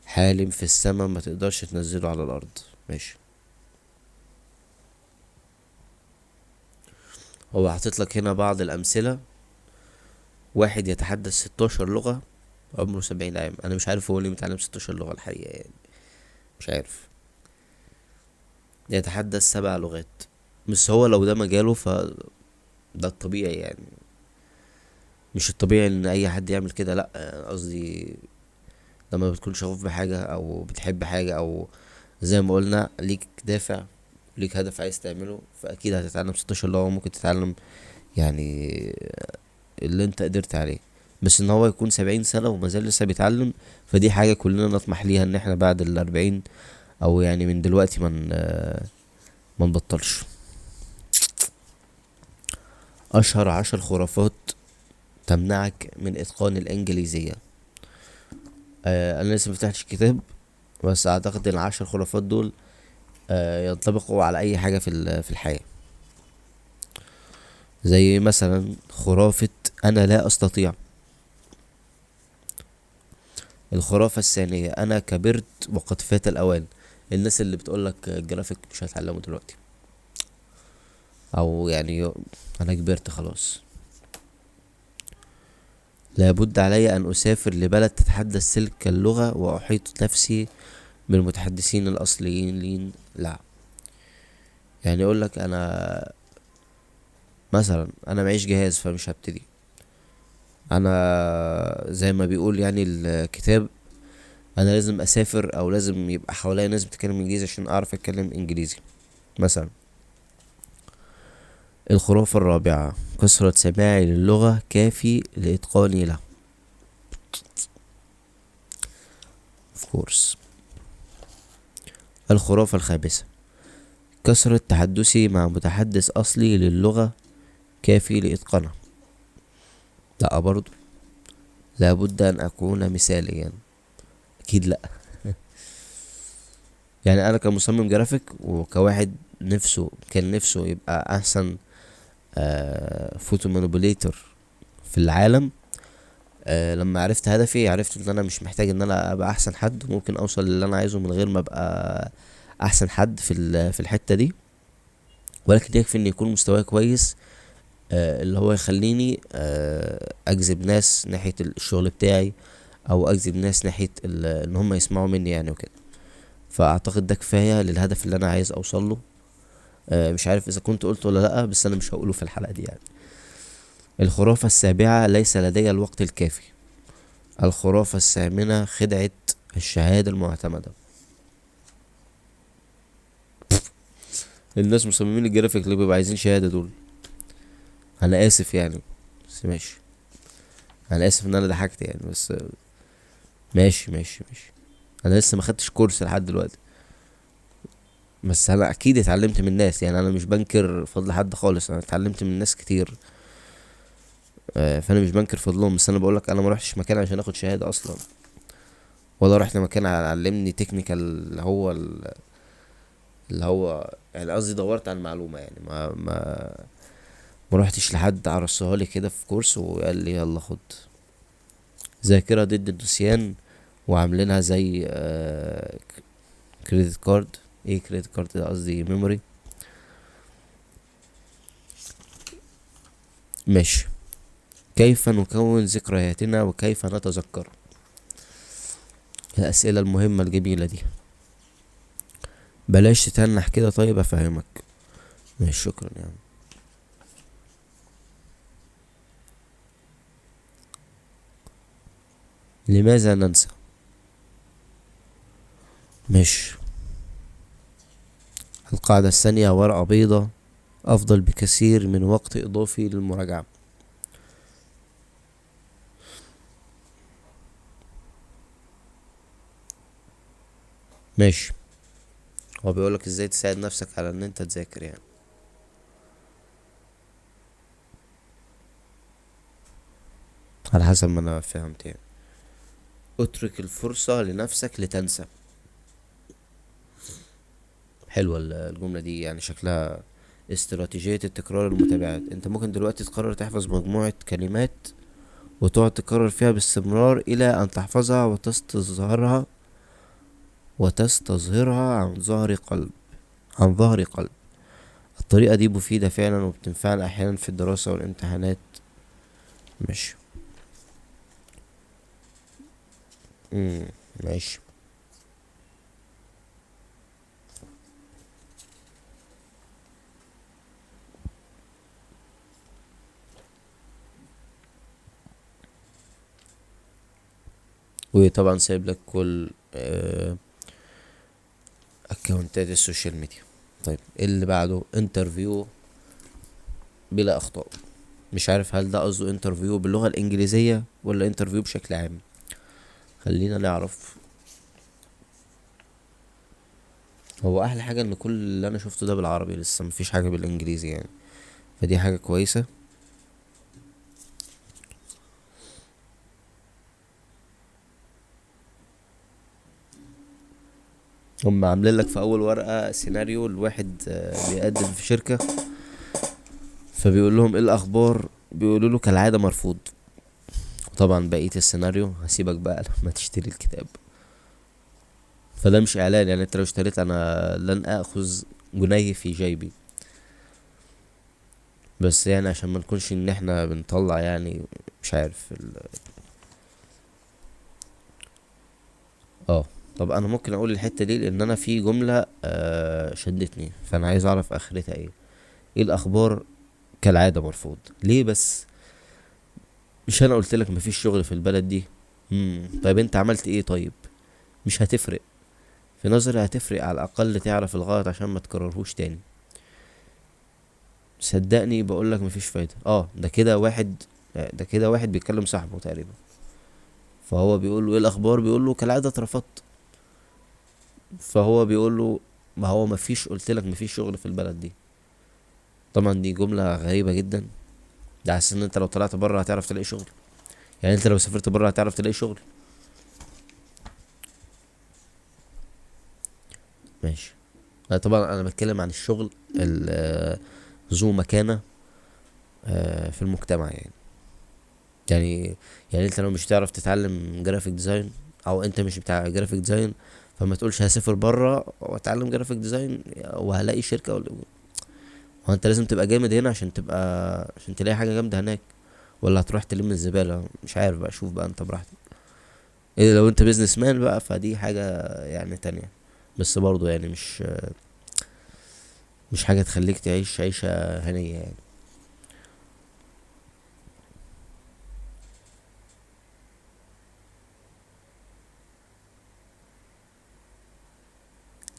حالم في السما ما تقدرش تنزله على الارض. ماشي. هو حاطط لك هنا بعض الامثلة. واحد يتحدث 16 لغة، عمره 70 عام. انا مش عارف هو ليه متعلم 16 لغة الحقيقة يعني، مش عارف. يتحدث 7 لغات. بس هو لو ده مجاله ده الطبيعي يعني. مش الطبيعي ان اي حد يعمل كده، لا قصدي لما بتكون شغوف بحاجة او بتحب حاجة، او زي ما قلنا ليك دافع، ليك هدف عايز تعمله، فاكيد هتتعلم 16 لغة. ممكن تتعلم يعني اللي انت قدرت عليه. بس ان هو يكون 70 سنة وما زال لسه بيتعلم، فدي حاجة كلنا نطمح ليها، ان احنا بعد ال40 او يعني من دلوقتي ما نبطلش. اشهر 10 خرافات تمنعك من اتقان الانجليزية. انا لسه مفتحتش الكتاب، بس اعتقد ان ال10 خرافات دول ينطبقوا على اي حاجة في الحياة. زي مثلا خرافة انا لا استطيع. الخرافة الثانية انا كبرت وقد فات الاوان. الناس اللي بتقولك الجرافيك مش هتعلمه دلوقتي، او يعني انا كبرت خلاص. لابد علي ان اسافر لبلد تتحدث تلك اللغة واحيط نفسي بالمتحدثين الاصليين. لا، يعني يقولك انا مثلا انا معيش جهاز فمش هبتدي. انا زي ما بيقول يعني الكتاب، انا لازم اسافر او لازم يبقى حواليا ناس بتتكلم انجليزي عشان اعرف اتكلم انجليزي مثلا. الخرافة الرابعة: كثرة سماعي للغة كافي لإتقاني لها. of course. الخرافة الخامسة: كثرة تحدثي مع متحدث أصلي للغة كافي لإتقانها. لا برضو، لابد أن أكون مثاليا. أكيد لا. يعني أنا كمصمم جرافيك وكواحد كان نفسه يبقى أحسن فوتو مانيبوليتر في العالم، لما عرفت هدفي عرفت ان انا مش محتاج ان انا ابقى احسن حد، ممكن اوصل للي انا عايزه من غير ما ابقى احسن حد في الحتة دي، ولكن يكفي ان يكون مستواي كويس، اللي هو يخليني اجذب ناس ناحية الشغل بتاعي، او اجذب ناس ناحية ان هم يسمعوا مني يعني وكده. فاعتقد ده كفاية للهدف اللي انا عايز اوصل له. مش عارف اذا كنت قلت ولا لا، بس انا مش هقوله في الحلقة دي يعني. الخرافة السابعة: ليس لدي الوقت الكافي. الخرافة الثامنة: خدعة الشهادة المعتمدة. الناس مصممين الجرافيك اللي بيبقى عايزين شهادة دول، انا اسف يعني، بس ماشي. انا اسف ان انا ضحكت يعني، بس ماشي. انا لسه ما خدتش كورس لحد دلوقتي، بس انا اكيد اتعلمت من الناس، يعني انا مش بنكر فضل حد خالص، انا اتعلمت من ناس كتير. فانا مش بنكر فضلهم، بس انا بقولك انا ما روحتش مكان عشان اخد شهادة اصلا، ولا رحت مكان علمني تكنيكال اللي هو يعني، قصدي دورت على المعلومة يعني، ما روحتش لحد عرصها لي كده في كورس وقال لي يلا خد. ذاكرة ضد النسيان، وعاملينها زي كريدت كارد. ايه كريدت كارد ده؟ قصدي ميموري. ماشي. كيف نكون ذكرياتنا وكيف نتذكر؟ الأسئلة المهمة الجميلة دي. بلاش تتنح كده، طيب افهمك. ماشي، شكرا يعني. لماذا ننسى؟ ماشي. القاعدة الثانية: ورقة بيضة أفضل بكثير من وقت إضافي للمراجعة. ماشي. هو بيقولك ازاي تساعد نفسك على ان انت تذاكر يعني. على حسب ما انا فهمت يعني. اترك الفرصة لنفسك لتنسى. حلوة الجملة دي، يعني شكلها استراتيجية التكرار المتباعد. انت ممكن دلوقتي تقرر تحفظ مجموعة كلمات وتقعد تكرر فيها باستمرار الى ان تحفظها وتستظهرها عن ظهر قلب. الطريقة دي مفيدة فعلا وبتنفعنا احيانا في الدراسة والامتحانات. ماشي. مم. ماشي. وطبعا سايب لك كل اكونتات السوشيال ميديا. طيب إيه اللي بعده؟ انترفيو بلا اخطاء. مش عارف هل ده قصده انترفيو باللغة الانجليزية ولا انترفيو بشكل عام. خلينا نعرف. هو احلى حاجة ان كل اللي انا شفته ده بالعربي، لسه مفيش حاجة بالانجليزي يعني، فدي حاجة كويسة. هم عاملين لك في اول ورقة سيناريو الواحد بيقدم في شركة، فبيقول لهم ايه الاخبار، بيقولوا له كالعادة مرفوض. وطبعا بقية السيناريو هسيبك بقى لما تشتري الكتاب. فده مش اعلان يعني، انت لو اشتريت انا لن اخذ جنيه في جيبي، بس يعني عشان ما نكونش ان احنا بنطلع يعني، مش عارف اه. طب انا ممكن اقول الحتة دي لان انا في جملة شدتني، فانا عايز اعرف اخرتها ايه. ايه الاخبار كالعادة مرفوض. ليه بس؟ مش انا قلت لك مفيش شغل في البلد دي؟ طيب انت عملت ايه طيب؟ مش هتفرق. في نظري هتفرق، على الاقل تعرف الغلط عشان ما تكررهوش تاني. صدقني بقولك مفيش فايدة. ده كده واحد بيتكلم صاحبه تقريبا، فهو بيقول له ايه الاخبار، بيقول له كالعادة اترفضت. فهو بيقول له ما هو مفيش، قلت لك مفيش شغل في البلد دي. طبعا دي جملة غريبة جدا. ده حاسس ان انت لو طلعت بره هتعرف تلاقي شغل. يعني انت لو سافرت بره هتعرف تلاقي شغل. ماشي. طبعا انا بتكلم عن الشغل ذو مكانة في المجتمع يعني. يعني يعني انت لو مش تعرف تتعلم جرافيك ديزاين، او انت مش بتاع جرافيك ديزاين، فما تقولش هسافر بره واتعلم جرافيك ديزاين وهلاقي شركة هو انت لازم تبقى جامد هنا عشان تلاقي حاجة جامدة هناك، ولا هتروح تلم الزبالة؟ مش عارف بقى، شوف بقى انت براحتك. ايه لو انت بيزنس مان بقى فدي حاجة يعني تانية، بس برضو يعني مش حاجة تخليك تعيش عيشة هنية يعني.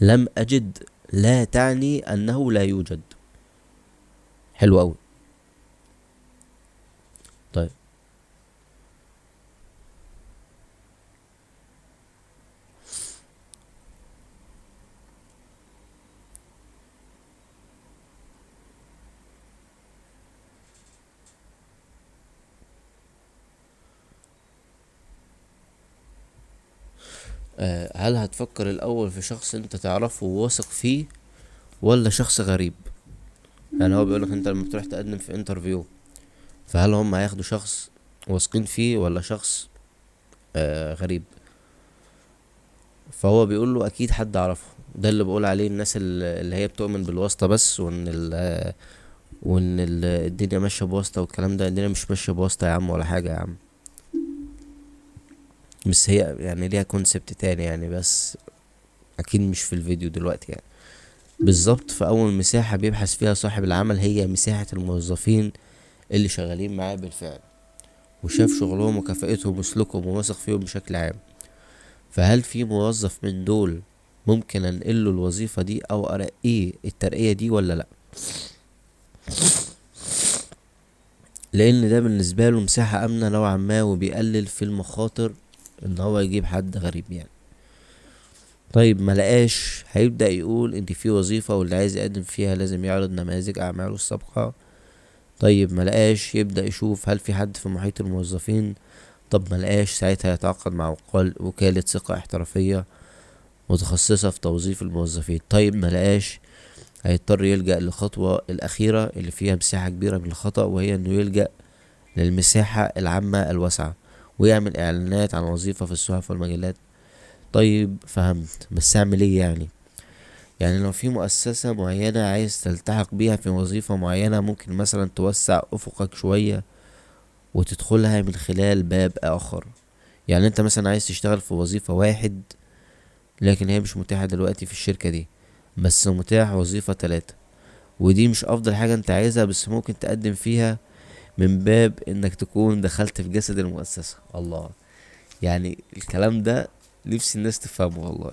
لم أجد لا تعني أنه لا يوجد. حلو أوي. طيب. هل هتفكر الأول في شخص أنت تعرفه وواثق فيه، ولا شخص غريب؟ يعني هو بيقولك أنت لما بتروح تقدم في انترفيو، فهل هم هياخدوا شخص واثقين فيه ولا شخص غريب؟ فهو بيقول له اكيد حد اعرفه. ده اللي بقول عليه الناس اللي هي بتؤمن بالواسطة بس، الدنيا ماشية بواسطة والكلام ده. الدنيا مش ماشية بواسطة يا عم، ولا حاجة يا عم. بس هي يعني ليها كونسبت تاني يعني، بس اكيد مش في الفيديو دلوقتي يعني. بالظبط، في اول مساحة بيبحث فيها صاحب العمل هي مساحة الموظفين اللي شغالين معاه بالفعل، وشاف شغلهم وكفاءتهم وسلوكهم وواثق فيهم بشكل عام. فهل في موظف من دول ممكن انقله الوظيفة دي او ارقيه الترقية دي ولا لا؟ لان ده بالنسبة له مساحة امنة نوعا ما، وبيقلل في المخاطر ان هو يجيب حد غريب يعني. طيب ما لقاش، هيبدأ يقول ان في وظيفة واللي عايز يقدم فيها لازم يعرض نماذج اعماله السابقة. طيب ما لقاش، يبدأ يشوف هل في حد في محيط الموظفين. طب ما لقاش، ساعتها يتعاقد مع وكالة ثقة احترافية متخصصة في توظيف الموظفين. طيب ما لقاش، هيضطر يلجأ للخطوة الأخيرة اللي فيها مساحة كبيرة من الخطأ، وهي إنه يلجأ للمساحة العامة الواسعة، ويعمل إعلانات عن وظيفة في الصحف والمجلات. طيب فهمت، بس أعمل إيه يعني؟ يعني لو في مؤسسة معينة عايز تلتحق بيها في وظيفة معينة، ممكن مثلا توسع أفقك شوية وتدخلها من خلال باب آخر. يعني أنت مثلا عايز تشتغل في وظيفة واحد، لكن هي مش متاحة دلوقتي في الشركة دي، بس متاح وظيفة 3، ودي مش افضل حاجة انت عايزها، بس ممكن تقدم فيها من باب انك تكون دخلت في جسد المؤسسة. الله، يعني الكلام ده نفسي الناس تفهمه والله.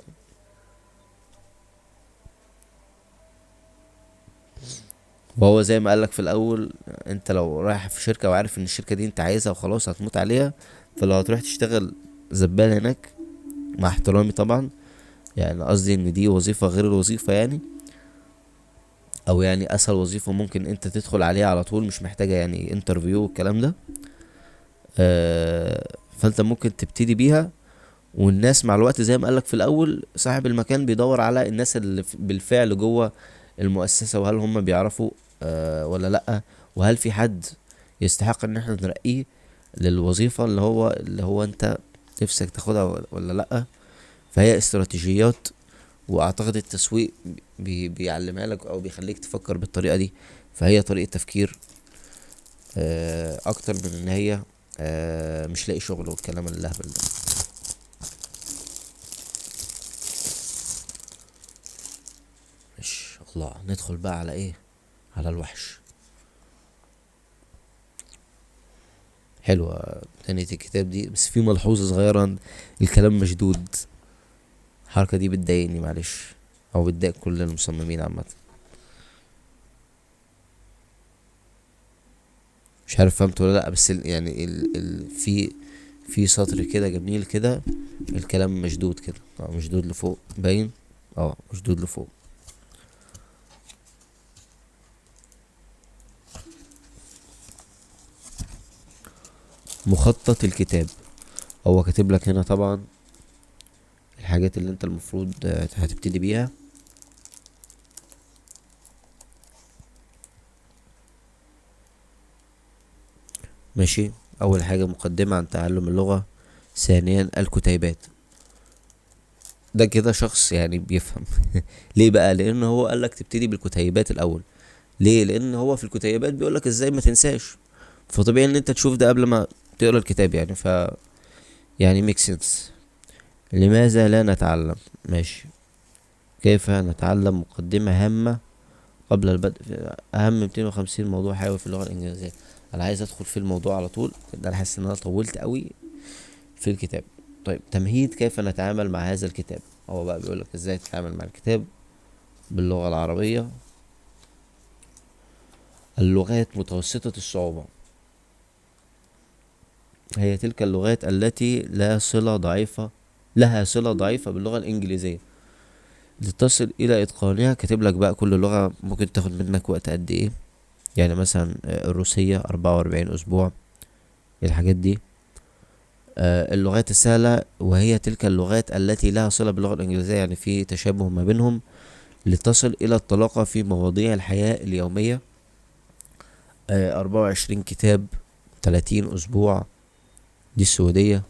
وهو زي ما قالك في الاول، انت لو رايح في شركة وعارف ان الشركة دي انت عايزها وخلاص هتموت عليها، فلو هتروح تشتغل زبال هناك، مع احترامي طبعا، يعني قصدي ان دي وظيفة غير الوظيفة يعني، او يعني اسهل وظيفة ممكن انت تدخل عليها على طول، مش محتاجة يعني انترفيو والكلام ده. فانت ممكن تبتدي بيها. والناس مع الوقت زي ما قالك في الاول، صاحب المكان بيدور على الناس اللي بالفعل جوه المؤسسة، وهل هم بيعرفوا ولا لأ، وهل في حد يستحق ان احنا نرقيه للوظيفة اللي هو انت نفسك تاخدها ولا لأ. فهي استراتيجيات، واعتقد التسويق بيعلمها لك او بيخليك تفكر بالطريقة دي. فهي طريقة تفكير اكتر من ان هي مش لاقي شغل والكلام اللهبل ده. مش الله، ندخل بقى على ايه؟ على الوحش. حلوة تانية الكتاب دي، بس في ملحوظة صغيرة، الكلام مشدود. الحركة دي بتضايقني معلش، او بتضايق كل المصممين عامة. مش عارف فهمت ولا لا، بس يعني في سطر كده جميل كده، الكلام مشدود كده، مشدود لفوق باين. اه مشدود لفوق. مخطط الكتاب، هو كاتب لك هنا طبعا الحاجات اللي انت المفروض هتبتدي بيها. ماشي. اول حاجة مقدمة عن تعلم اللغة. ثانيا الكتيبات، ده كده شخص يعني بيفهم. ليه بقى؟ لان هو قالك تبتدي بالكتيبات الاول. ليه؟ لان هو في الكتيبات بيقولك ازاي ما تنساش، فطبيعي ان انت تشوف ده قبل ما تقرا الكتاب يعني. يعني ميك سنس. لماذا لا نتعلم؟ ماشي. كيف نتعلم؟ مقدمة هامة قبل البدء في اهم 250 موضوع حيوي في اللغة الانجليزية. انا عايز ادخل في الموضوع على طول، ده انا حاسس ان انا طولت قوي في الكتاب. طيب تمهيد، كيف نتعامل مع هذا الكتاب. هو بقى بيقولك ازاي تتعامل مع الكتاب باللغة العربية. اللغات متوسطة الصعوبة هي تلك اللغات التي لا صلة ضعيفة لها صلة ضعيفة باللغة الإنجليزية لتصل إلى إتقانها. كاتب لك بقى كل لغة ممكن تاخد منك وقت قد إيه. يعني مثلا الروسية 44 أسبوع، الحاجات دي. اللغات السهلة وهي تلك اللغات التي لها صلة باللغة الإنجليزية، يعني في تشابه ما بينهم، لتصل إلى الطلاقة في مواضيع الحياة اليومية. 24 كتاب، 30 أسبوع، دي السعودية.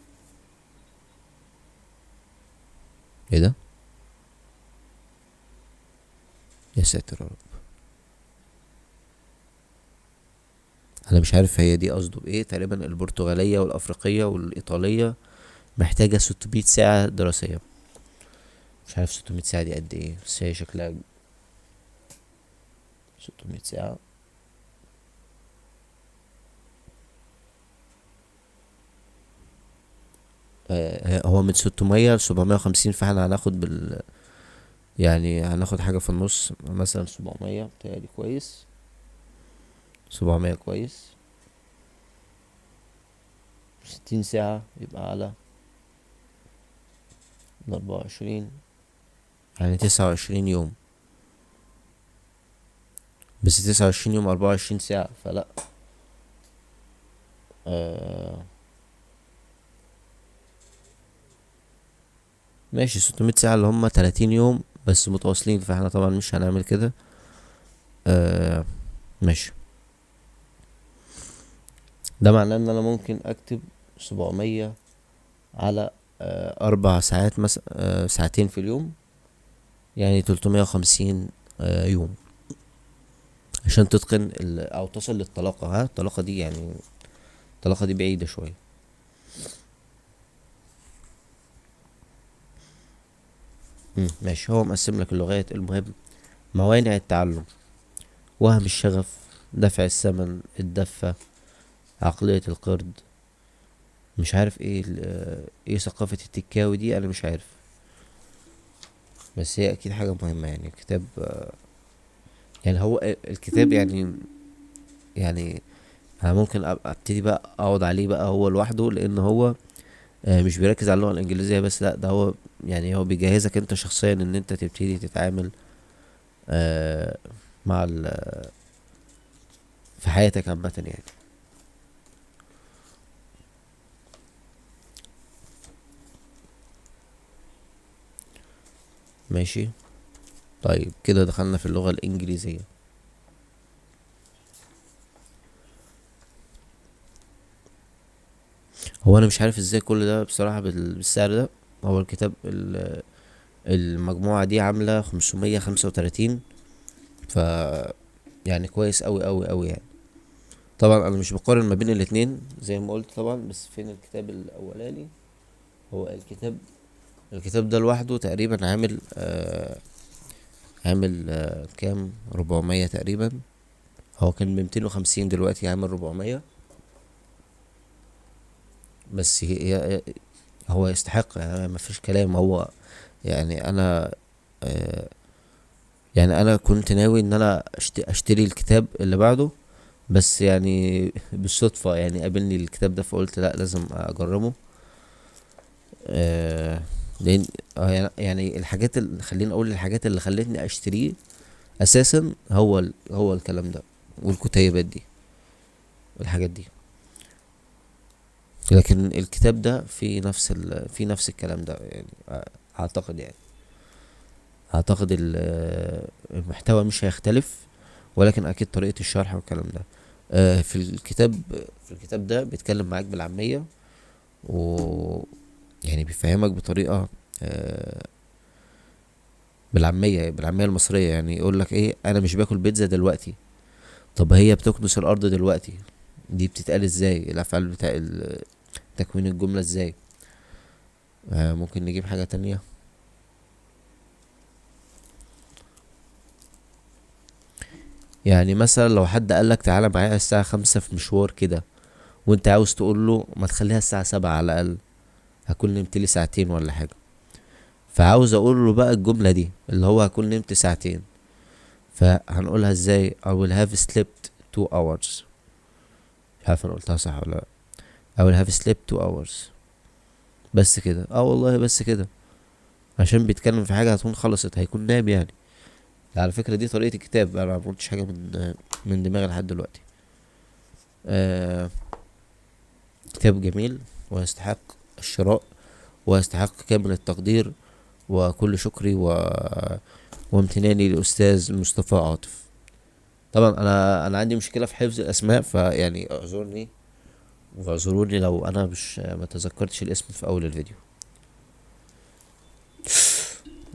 ايه ده؟ يا ساتر يا رب. انا مش عارف هي دي قصده بايه، تقريبا البرتغالية والافريقية والايطالية محتاجة 600 ساعة دراسية. مش عارف 600 ساعة دي قد ايه، بس هي شكلها 600 ساعة. هو من 600 ل 750، فاحنا هناخد يعني هناخد حاجة في النص، مثلا 700 بتهيألي كويس. 700 كويس. 60 ساعة يبقى على 24، يعني 29 يوم. بس 29 يوم 24 ساعة، فلا. آه ماشي، 600 ساعة اللي هم 30 يوم بس متواصلين، فاحنا طبعا مش هنعمل كده. آه ماشي. ده معناه ان انا ممكن اكتب 700 على 4 ساعات مثلا، ساعتين في اليوم، يعني 350 يوم، عشان تتقن او تصل للطلاقة. ها الطلاقة دي يعني، الطلاقة دي بعيدة شوية. ماشي. هو مقسم لك اللغات. المهم، موانع التعلم: وهم الشغف، دفع الثمن، الدفة، عقلية القرد. مش عارف ايه ايه ثقافة التكاوي دي، انا مش عارف، بس هي اكيد حاجة مهمة يعني. الكتاب يعني هو الكتاب يعني انا ممكن ابقى ابتدي بقى اقعد عليه بقى هو لوحده، لان هو مش بيركز على اللغة الانجليزية بس، لا ده هو يعني هو بيجهزك انت شخصيا ان انت تبتدي تتعامل آه، مع في حياتك عامة يعني. ماشي. طيب كده دخلنا في اللغة الانجليزية. هو انا مش عارف ازاي كل ده بصراحة بالسعر ده. هو الكتاب المجموعة دي عاملة 535، ف يعني كويس اوي اوي اوي يعني. طبعا انا مش بقارن ما بين الاتنين زي ما قلت طبعا، بس فين الكتاب الاولاني؟ هو الكتاب ده لوحده تقريبا عامل كام، 400 تقريبا. هو كان ب250، دلوقتي عامل 400. بس هو يستحق، يعني ما فيش كلام. هو يعني انا آه، يعني انا كنت ناوي ان انا اشتري الكتاب اللي بعده، بس يعني بالصدفة يعني قابلني الكتاب ده، فقلت لا لازم اجربه. آه لان يعني الحاجات اللي خليني اقول الحاجات اللي خلتني اشتريه اساسا هو الكلام ده والكتيبات دي والحاجات دي. لكن الكتاب ده في نفس الكلام ده يعني، اعتقد يعني اعتقد المحتوى مش هيختلف، ولكن اكيد طريقة الشرح والكلام ده. في الكتاب ده بيتكلم معاك بالعامية، و يعني بيفهمك بطريقة آه، بالعامية المصرية. يعني يقول لك ايه، انا مش باكل بيتزا دلوقتي. طب هي بتكنس الارض دلوقتي، دي بتتقال ازاي؟ الافعال بتاع تكوين الجملة ازاي؟ ممكن نجيب حاجة تانية. يعني مثلا لو حد قالك تعالى معايا الساعة 5 في مشوار كده، وانت عاوز تقول له ما تخليها الساعة 7 على الأقل، هكون نمت لي ساعتين ولا حاجة. فعاوز اقول له بقى الجملة دي اللي هو هكون نمت ساعتين، فهنقولها ازاي؟ I will have slept 2 hours. مش عارف انا قلتها صح ولا لا. I will have slept 2 hours. بس كده، والله بس كده. عشان بيتكلم في حاجة هتكون خلصت، هيكون نام يعني. على فكرة دي طريقة الكتاب، انا ما قلتش حاجة من دماغي لحد دلوقتي. آه كتاب جميل ويستحق الشراء، ويستحق كامل التقدير وكل شكري وامتناني للأستاذ مصطفى عاطف. طبعا انا عندي مشكلة في حفظ الاسماء، فيعني اعذرني واعذروني لو انا مش ما تذكرتش الاسم في اول الفيديو.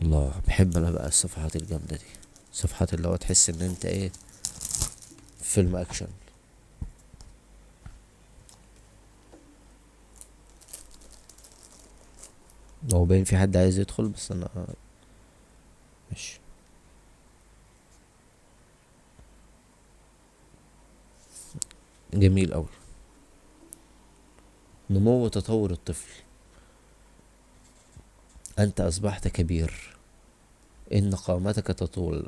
الله، بحب انا بقى الصفحات الجامدة دي، صفحات اللي هو تحس ان انت ايه، فيلم اكشن. هو باين في حد عايز يدخل، بس انا مش جميل اوي. نمو وتطور الطفل. انت اصبحت كبير، ان قامتك تطول،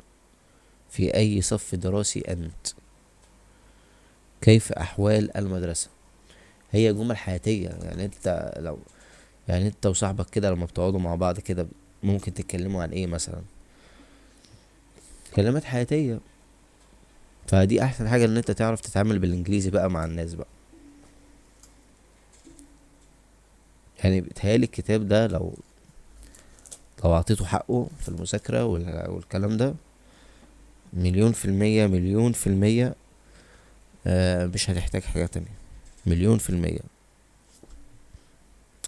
في اي صف دراسي انت، كيف احوال المدرسة. هي جمل حياتية. يعني انت لو يعني انت وصاحبك كده لما بتقعدوا مع بعض كده، ممكن تتكلموا عن ايه مثلا؟ كلمات حياتية. فدي احسن حاجة ان انت تعرف تتعامل بالانجليزي بقى مع الناس بقى. يعني بيتهيألي الكتاب ده لو اعطيته حقه في المذاكرة والكلام ده، مليون في المية، مليون في المية. مش هتحتاج حاجة تانية، مليون في المية.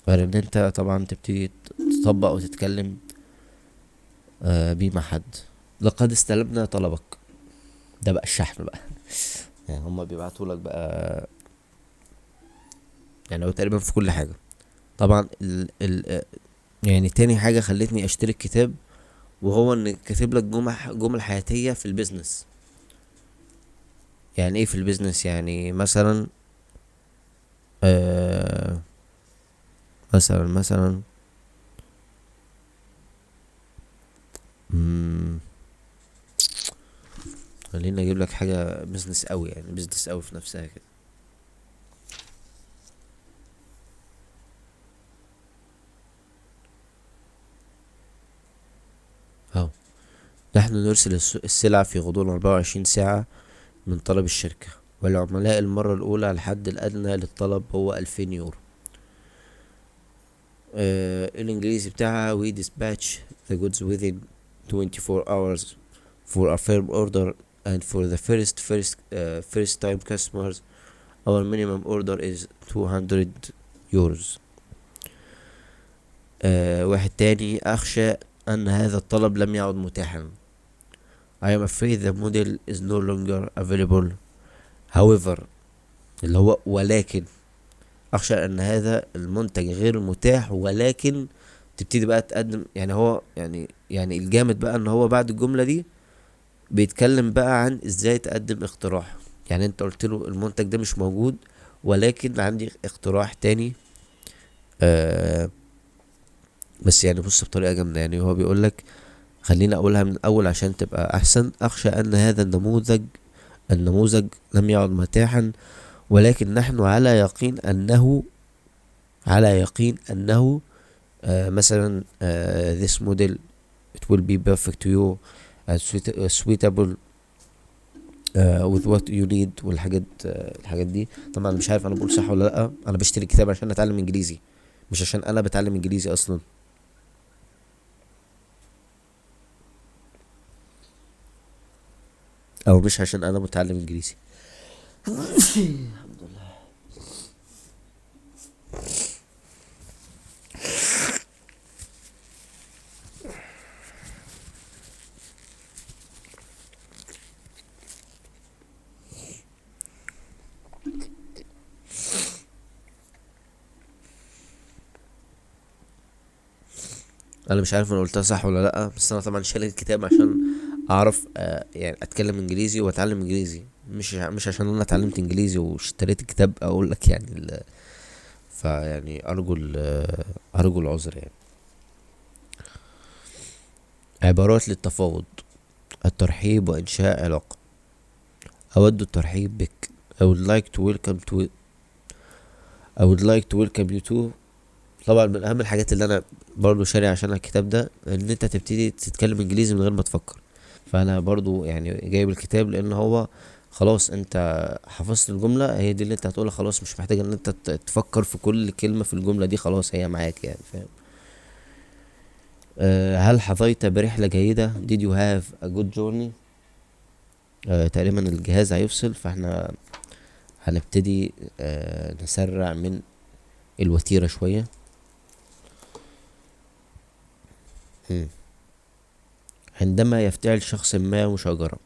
غير ان انت طبعا تبتدي تطبق وتتكلم بيه مع حد. لقد استلمنا طلبك. ده بقى الشحن بقى. يعني هما بيبعتوا لك بقى، يعني هو تقريبا في كل حاجة. طبعا يعني تاني حاجة خلتني اشتري الكتاب، وهو ان كاتب لك جمل حياتية في البيزنس. يعني ايه في البيزنس؟ يعني مثلا آه مثلا مم، خليني اجيب لك حاجة بيزنس قوي، يعني بيزنس قوي في نفسها كده. اهو، نحن نرسل السلع في غضون 24 ساعة من طلب الشركة، والعملاء المرة الأولى الحد الأدنى للطلب هو 2000 يورو. الإنجليزي بتاعها: we dispatch the goods within 24 hours for a firm order, and for the first time customers our minimum order is 200 euros. واحد تاني: أخشى أن هذا الطلب لم يعد متاحا. I am afraid the model is no longer available. However، اللي هو ولكن، أخشى أن هذا المنتج غير متاح، ولكن تبتدي بقى تقدم. يعني هو يعني الجامد بقى ان هو بعد الجملة دي بيتكلم بقى عن ازاي تقدم اقتراح. يعني انت قلت له المنتج ده مش موجود، ولكن عندي اقتراح تاني آه بس يعني بص بطريقة جامدة، يعني هو بيقولك، خليني اقولها من الاول عشان تبقى احسن: اخشى ان هذا النموذج لم يعد متاحا، ولكن نحن على يقين انه مثلا this model it will be perfect to you and suitable with what you need والحاجات الحاجات دي. طبعا مش عارف انا بقول صح ولا لا، انا بشتري كتاب عشان اتعلم انجليزي، مش عشان انا بتعلم انجليزي اصلا. او مش عشان انا متعلم انجليزي. انا مش عارف انا قلتها صح ولا لا، بس انا طبعا شاري الكتاب عشان اعرف يعني اتكلم انجليزي واتعلم انجليزي، مش عشان انا اتعلمت انجليزي واشتريت الكتاب اقول لك يعني فيعني ارجو العذر يعني. عبارات للتفاوض: الترحيب وانشاء علاقة. اود الترحيب بك. I would like to welcome to I would like to welcome you to. طبعا من اهم الحاجات اللي انا برضو شاري عشانها الكتاب ده ان انت تبتدي تتكلم انجليزي من غير ما تفكر. فانا برضو يعني جايب الكتاب لان هو خلاص انت حفظت الجملة، هي دي اللي انت هتقولها، خلاص مش محتاج ان انت تفكر في كل كلمة في الجملة دي، خلاص هي معاك يعني، فاهم. هل حظيت برحلة جيدة؟ did you have a good journey؟ تقريبا الجهاز هيفصل، فاحنا هنبتدي نسرع من الوتيرة شوية. مم. عندما يفتعل شخص ما مشاجرة: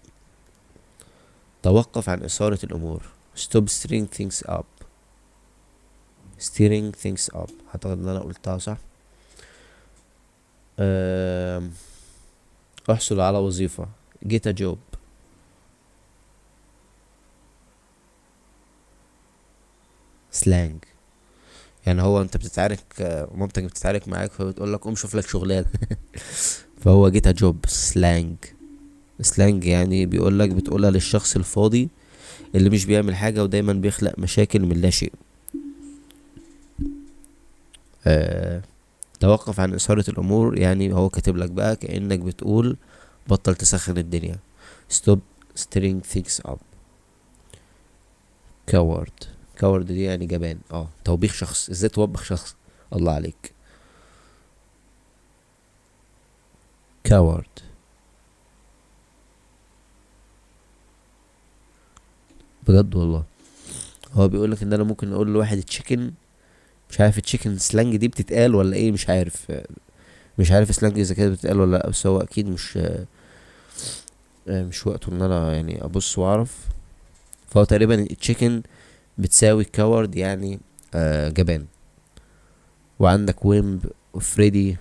توقف عن إثارة الأمور. stop stirring things up. أعتقد إن أنا قلتها صح. آم، احصل على وظيفة. get a job. slang، يعني هو انت بتتعارك مامتك بتتعارك معاك فبتقول لك قوم شوف لك شغلانه. فهو get a job. سلانج يعني بيقول لك بتقولها للشخص الفاضي اللي مش بيعمل حاجه ودايما بيخلق مشاكل من لا شيء. آه توقف عن إثارة الأمور، يعني هو كاتب لك بقى كأنك بتقول بطل تسخن الدنيا. stop stirring things up. coward. دي يعني جبان، توبيخ شخص، ازاي توبخ شخص. الله عليك. coward. بجد والله. هو بيقولك ان انا ممكن اقول لواحد تشيكن، مش عارف التشيكن سلانج دي بتتقال ولا ايه، مش عارف سلانج اذا كانت بتتقال ولا لا، بس هو اكيد مش وقته ان انا يعني ابص واعرف. فهو تقريبا التشيكن بتساوي كاورد يعني جبان. وعندك ويمب وفريدي.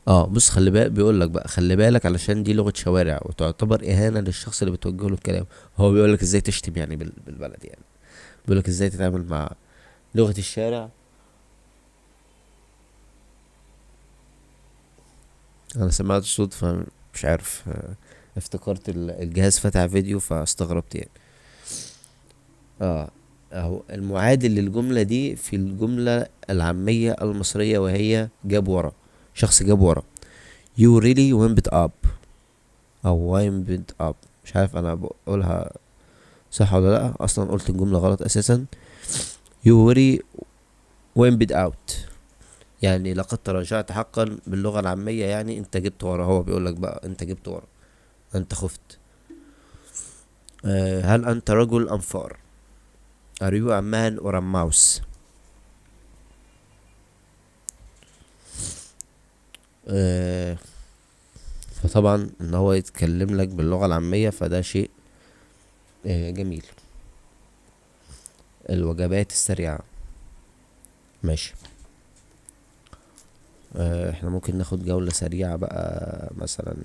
بص خلي بالك، بيقول لك بقى خلي بالك علشان دي لغة شوارع وتعتبر إهانة للشخص اللي بتوجه له الكلام. هو بيقول لك ازاي تشتم يعني بالبلد يعني، بيقول لك ازاي تتعامل مع لغة الشارع. انا سمعت الصوت فمش عارف، افتكرت الجهاز فتح فيديو فاستغربت يعني. اه اهو المعادل للجملة دي في الجملة العامية المصرية، وهي جاب ورا، شخص جاب ورا. you really wimped up او wimped up. مش عارف انا بقولها صح ولا لا، اصلا قلت الجملة غلط اساسا. you really wimped out، يعني لقد تراجعت حقا باللغة العامية، يعني انت جبت ورا. هو بيقولك بقى انت جبت ورا، انت خفت. هل انت رجل ام فار؟ are you a man or a mouse؟ آه فطبعا ان هو يتكلم لك باللغة العامية فده شيء جميل. الوجبات السريعة. ماشي. احنا ممكن ناخد جولة سريعة بقى، مثلا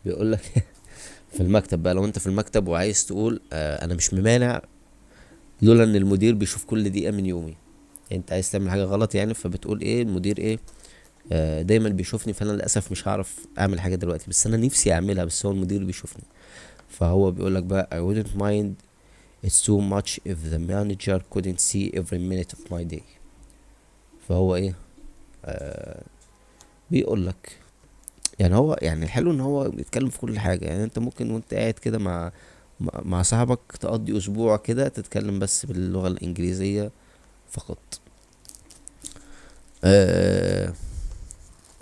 بيقول لك في المكتب بقى، لو انت في المكتب وعايز تقول انا مش ممانع لولا ان المدير بيشوف كل دقيقة من يومي. يعني انت عايز تعمل حاجة غلط يعني، فبتقول ايه المدير ايه، دايما بيشوفني، فانا للاسف مش هعرف اعمل حاجة دلوقتي، بس انا نفسي اعملها، بس هو المدير بيشوفني. فهو بيقول لك بقى I wouldn't mind it's too much if the manager couldn't see every minute of my day. فهو ايه، آه بيقول لك يعني، هو يعني الحلو ان هو بيتكلم في كل حاجة. يعني انت ممكن وانت قاعد كده مع صاحبك تقضي اسبوع كده تتكلم بس باللغة الانجليزية فقط. آه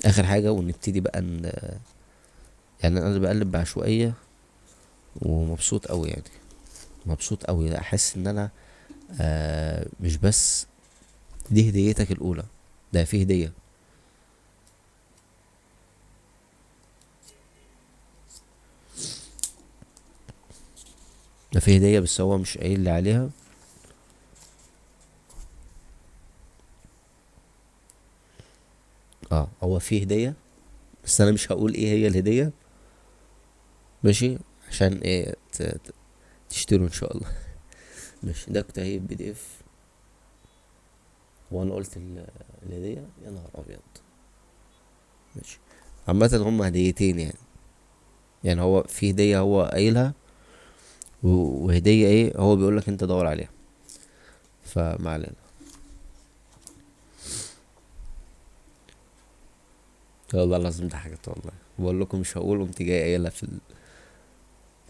اخر حاجة ونبتدي بقى يعني انا بقلب بعشوائية ومبسوط قوي يعني، مبسوط قوي، احس ان انا مش بس دي هديتك الاولى، ده في هدية. ده في هدية بس هو مش قايل لي عليها. اه هو في هدية بس انا مش هقول ايه هي الهدية. ماشي، عشان ايه تشتروا ان شاء الله. ماشي، ده كتيب PDF. وانا قلت الهدية، يا نهار ابيض. ماشي، عامة هما هديتين يعني. يعني هو في هدية هو قايلها، وهدية ايه هو بيقولك انت دور عليها، فما علينا. والله العظيم ده حاجة، والله بقول لكم مش هقول، قمت جاي قايلها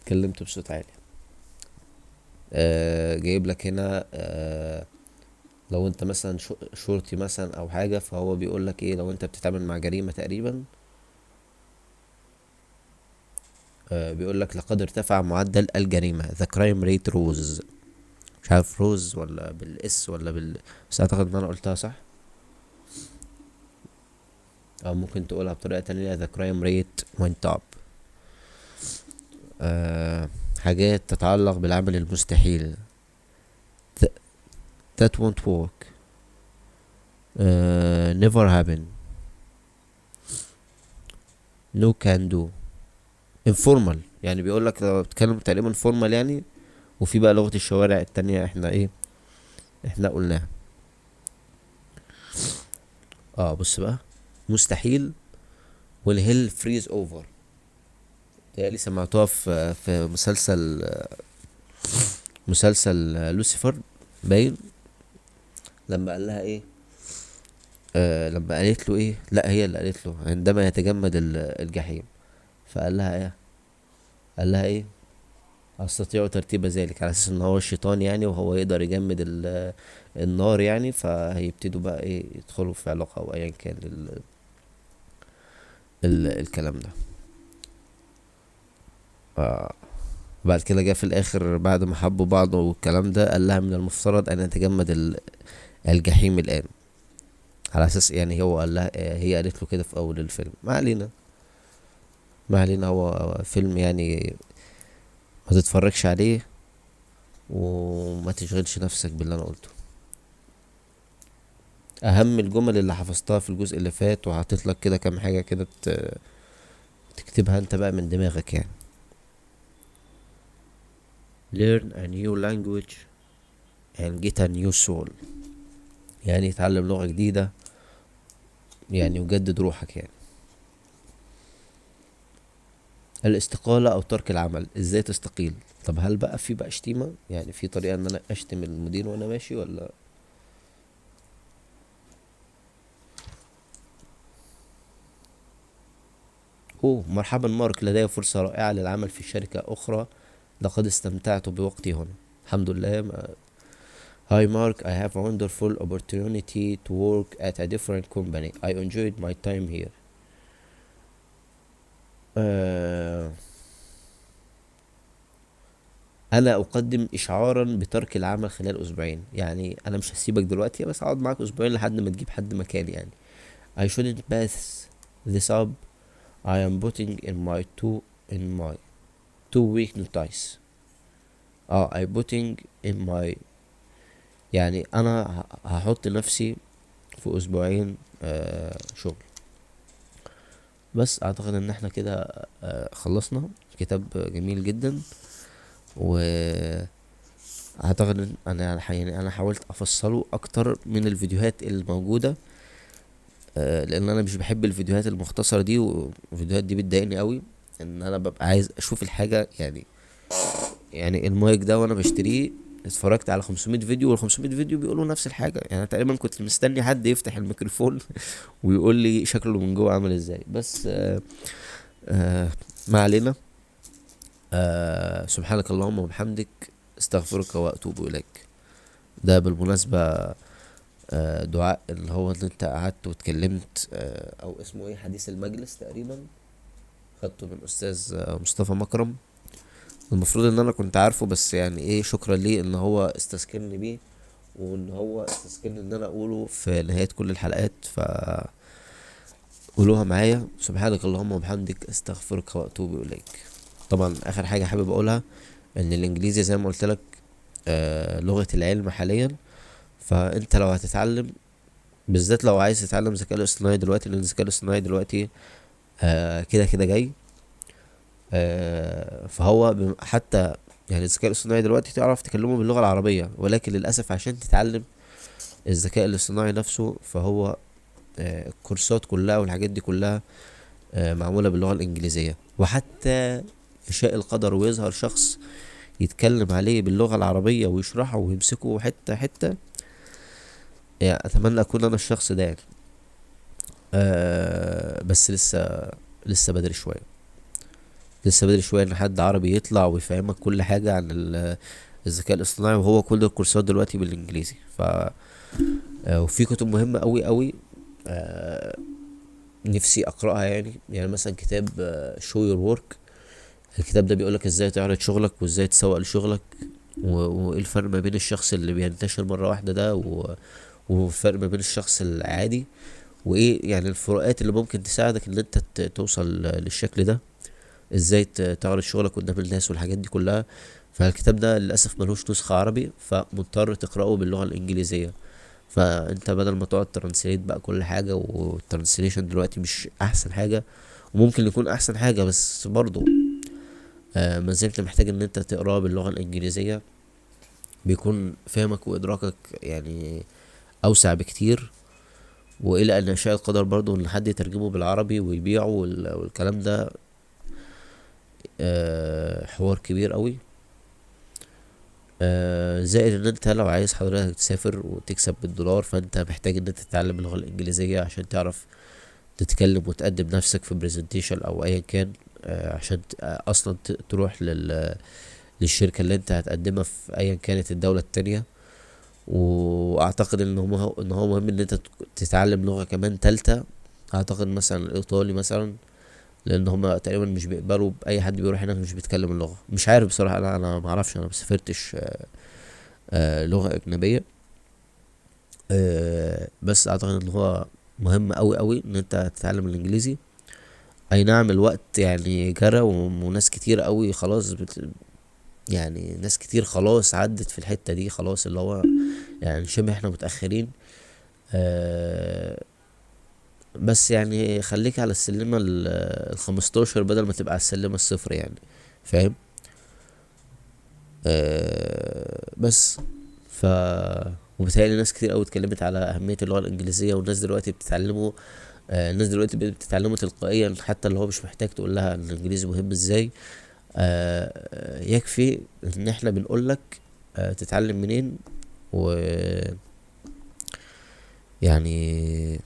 اتكلمت بصوت عالي. جايب لك هنا لو انت مثلا شرطي مثلا او حاجة، فهو بيقول لك ايه لو انت بتتعامل مع جريمة تقريبا. بيقول لك لقد ارتفع معدل الجريمة the crime rate rose. مش عارف روز ولا بالاس ولا بس اعتقد ان انا قلتها صح، او ممكن تقولها بطريقة تانية the crime rate went up. حاجات تتعلق بالعمل المستحيل Th- that won't work, never happen, no can do, informal. يعني بيقول لك لو بتتكلم تقريبا formal يعني. وفي بقى لغة الشوارع التانية احنا ايه، احنا قلناها. اه بص بقى، مستحيل والهيل فريز اوفر. تهيألي سمعتوها في مسلسل لوسيفر باين. لما قال لها ايه، لما قالت له ايه، لا هي اللي قالت له عندما يتجمد الجحيم، فقال لها ايه، قال لها ايه، استطيع ترتيب ذلك، على اساس ان هو الشيطان يعني، وهو يقدر يجمد النار يعني، فهيبتدوا بقى ايه يدخلوا في علاقة او ايا كان الكلام ده. بعد كده جه في الاخر بعد ما حبوا بعض والكلام ده، قال لها من المفترض ان يتجمد الجحيم الان، على اساس يعني هو قال لها، هي قالت له كده في اول الفيلم. ما علينا، ما علينا، هو فيلم يعني ما تتفرجش عليه وما تشغلش نفسك باللي انا قلته. اهم الجمل اللي حفظتها في الجزء اللي فات، وحطيت لك كده كام حاجة كده تكتبها انت بقى من دماغك يعني. learn a new language and get a new soul. يعني اتعلم لغة جديدة يعني، وجدد روحك يعني. الاستقالة او ترك العمل، ازاي تستقيل؟ طب هل بقى في بقى شتيمة؟ يعني في طريقة ان انا اشتم المدير وانا ماشي ولا؟ اوه مرحبا مارك، لدي فرصة رائعة للعمل في شركة اخرى، لقد استمتعت بوقتي هنا. الحمد لله Hi Mark, I have a wonderful opportunity to work at a different company. I enjoyed my time here. آه انا اقدم اشعارا بترك العمل خلال اسبوعين. يعني انا مش هسيبك دلوقتي، بس هقعد معاك اسبوعين لحد ما تجيب حد مكاني يعني. I shouldn't pass this up. I am putting in my 2 week notice. I putting in my يعني انا هحط نفسي في اسبوعين شغل. بس اعتقد ان احنا كده خلصنا. كتاب جميل جدا، واعتقد ان يعني انا حاولت افصله اكتر من الفيديوهات الموجودة، لان انا مش بحب الفيديوهات المختصرة دي، والفيديوهات دي بتضايقني قوي، ان انا ببقى عايز اشوف الحاجة يعني. يعني المايك ده وانا بشتريه اتفرجت على 500 فيديو، وال 500 فيديو بيقولوا نفس الحاجة. يعني أنا تقريبا كنت مستني حد يفتح الميكروفون ويقول لي شكله من جوه عامل ازاي. بس آه ما علينا. سبحانك اللهم وبحمدك، استغفرك واتوب اليك. ده بالمناسبة دعاء اللي هو ان انت قعدت واتكلمت، او اسمه ايه، حديث المجلس تقريبا، خدته من استاذ مصطفى مكرم. المفروض ان انا كنت عارفه، بس يعني ايه، شكرا ليه ان هو استذكرني بيه، وان هو استذكرني ان انا اقوله في نهاية كل الحلقات. قولوها معايا: سبحانك اللهم وبحمدك، استغفرك واتوب اليك. طبعا اخر حاجة حابب اقولها، ان الانجليزي زي ما قلت لك لغة العلم حاليا. فانت لو هتتعلم، بالذات لو عايز تتعلم الذكاء الاصطناعي دلوقتي، لان الذكاء الاصطناعي دلوقتي كده كده جاي. فهو حتى يعني الذكاء الاصطناعي دلوقتي تعرف تكلمه باللغة العربية، ولكن للأسف عشان تتعلم الذكاء الاصطناعي نفسه، فهو الكورسات كلها والحاجات دي كلها معمولة باللغة الإنجليزية. وحتى يشاء القدر ويظهر شخص يتكلم عليه باللغة العربية ويشرحه ويمسكه حتة حتة، يعني أتمنى أكون أنا الشخص ده يعني. بس لسه بدري شوية. لسه بدري شوية إن حد عربي يطلع ويفهمك كل حاجة عن الذكاء الاصطناعي، وهو كل الكورسات دلوقتي بالإنجليزي. وفي كتب مهمة أوي أوي نفسي أقرأها. يعني مثلا كتاب show your work. الكتاب ده بيقولك ازاي تعرض شغلك، وازاي تسوق لشغلك، وايه الفرق ما بين الشخص اللي بينتشر مرة واحدة ده، والفرق ما بين الشخص العادي، وايه يعني الفروقات اللي ممكن تساعدك ان انت توصل للشكل ده، ازاي تعرض شغلك قدام الناس والحاجات دي كلها. فالكتاب ده للاسف ملوش نسخة عربي، فمضطر تقرأه باللغة الانجليزية. فانت بدل ما تقعد ترانسليت بقى كل حاجة، والترانسليشن دلوقتي مش احسن حاجة، وممكن يكون احسن حاجة، بس برضو ما زلت محتاج ان انت تقراه باللغة الانجليزية. بيكون فهمك وادراكك يعني اوسع بكتير. والى ان يشاء القدر برضو ان حد يترجمه بالعربي ويبيعه، والكلام ده حوار كبير قوي. زائد ان انت لو عايز حضرتك تسافر وتكسب بالدولار، فانت محتاج ان انت تتعلم اللغة الانجليزية عشان تعرف تتكلم وتقدم نفسك في برزنتيشن او ايا كان، عشان اصلا تروح للشركة اللي انت هتقدمها في ايا كانت الدولة التانية. واعتقد ان هو مهم ان انت تتعلم لغة كمان تالتة. اعتقد مثلا الايطالي مثلا، لان هما تقريبا مش بيقبلوا باي حد بيروح هناك مش بيتكلم اللغة. مش عارف بصراحة، انا ما اعرفش، انا ما سافرتش لغة اجنبية. بس اعتقد ان هو مهم قوي قوي ان انت تتعلم الانجليزي. اي نعم الوقت يعني جرى، وناس كتير قوي خلاص يعني ناس كتير خلاص عدت في الحتة دي خلاص، اللي هو يعني شبه احنا متأخرين. آه بس يعني خليك على السلمة ال15 بدل ما تبقى على السلمة الصفر يعني، فاهم؟ بس ف وبالتالي ناس كتير قوي اتكلمت على أهمية اللغة الإنجليزية، والناس دلوقتي بتتعلمه. الناس دلوقتي بتتعلمه تلقائيا، حتى اللي هو مش محتاج تقول لها ان الانجليزي مهم ازاي. يكفي ان احنا بنقول لك تتعلم منين. و يعني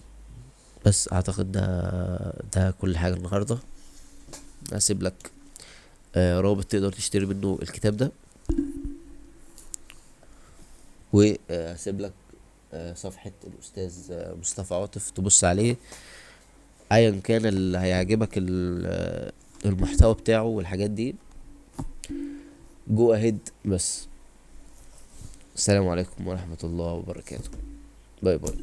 بس اعتقد ده كل حاجة النهاردة. هسيب لك رابط تقدر تشتري منه الكتاب ده، وهسيب لك صفحة الأستاذ مصطفى عاطف تبص عليه. أيا كان اللي هيعجبك المحتوى بتاعه والحاجات دي، جو أهيد. بس السلام عليكم ورحمة الله وبركاته. باي باي.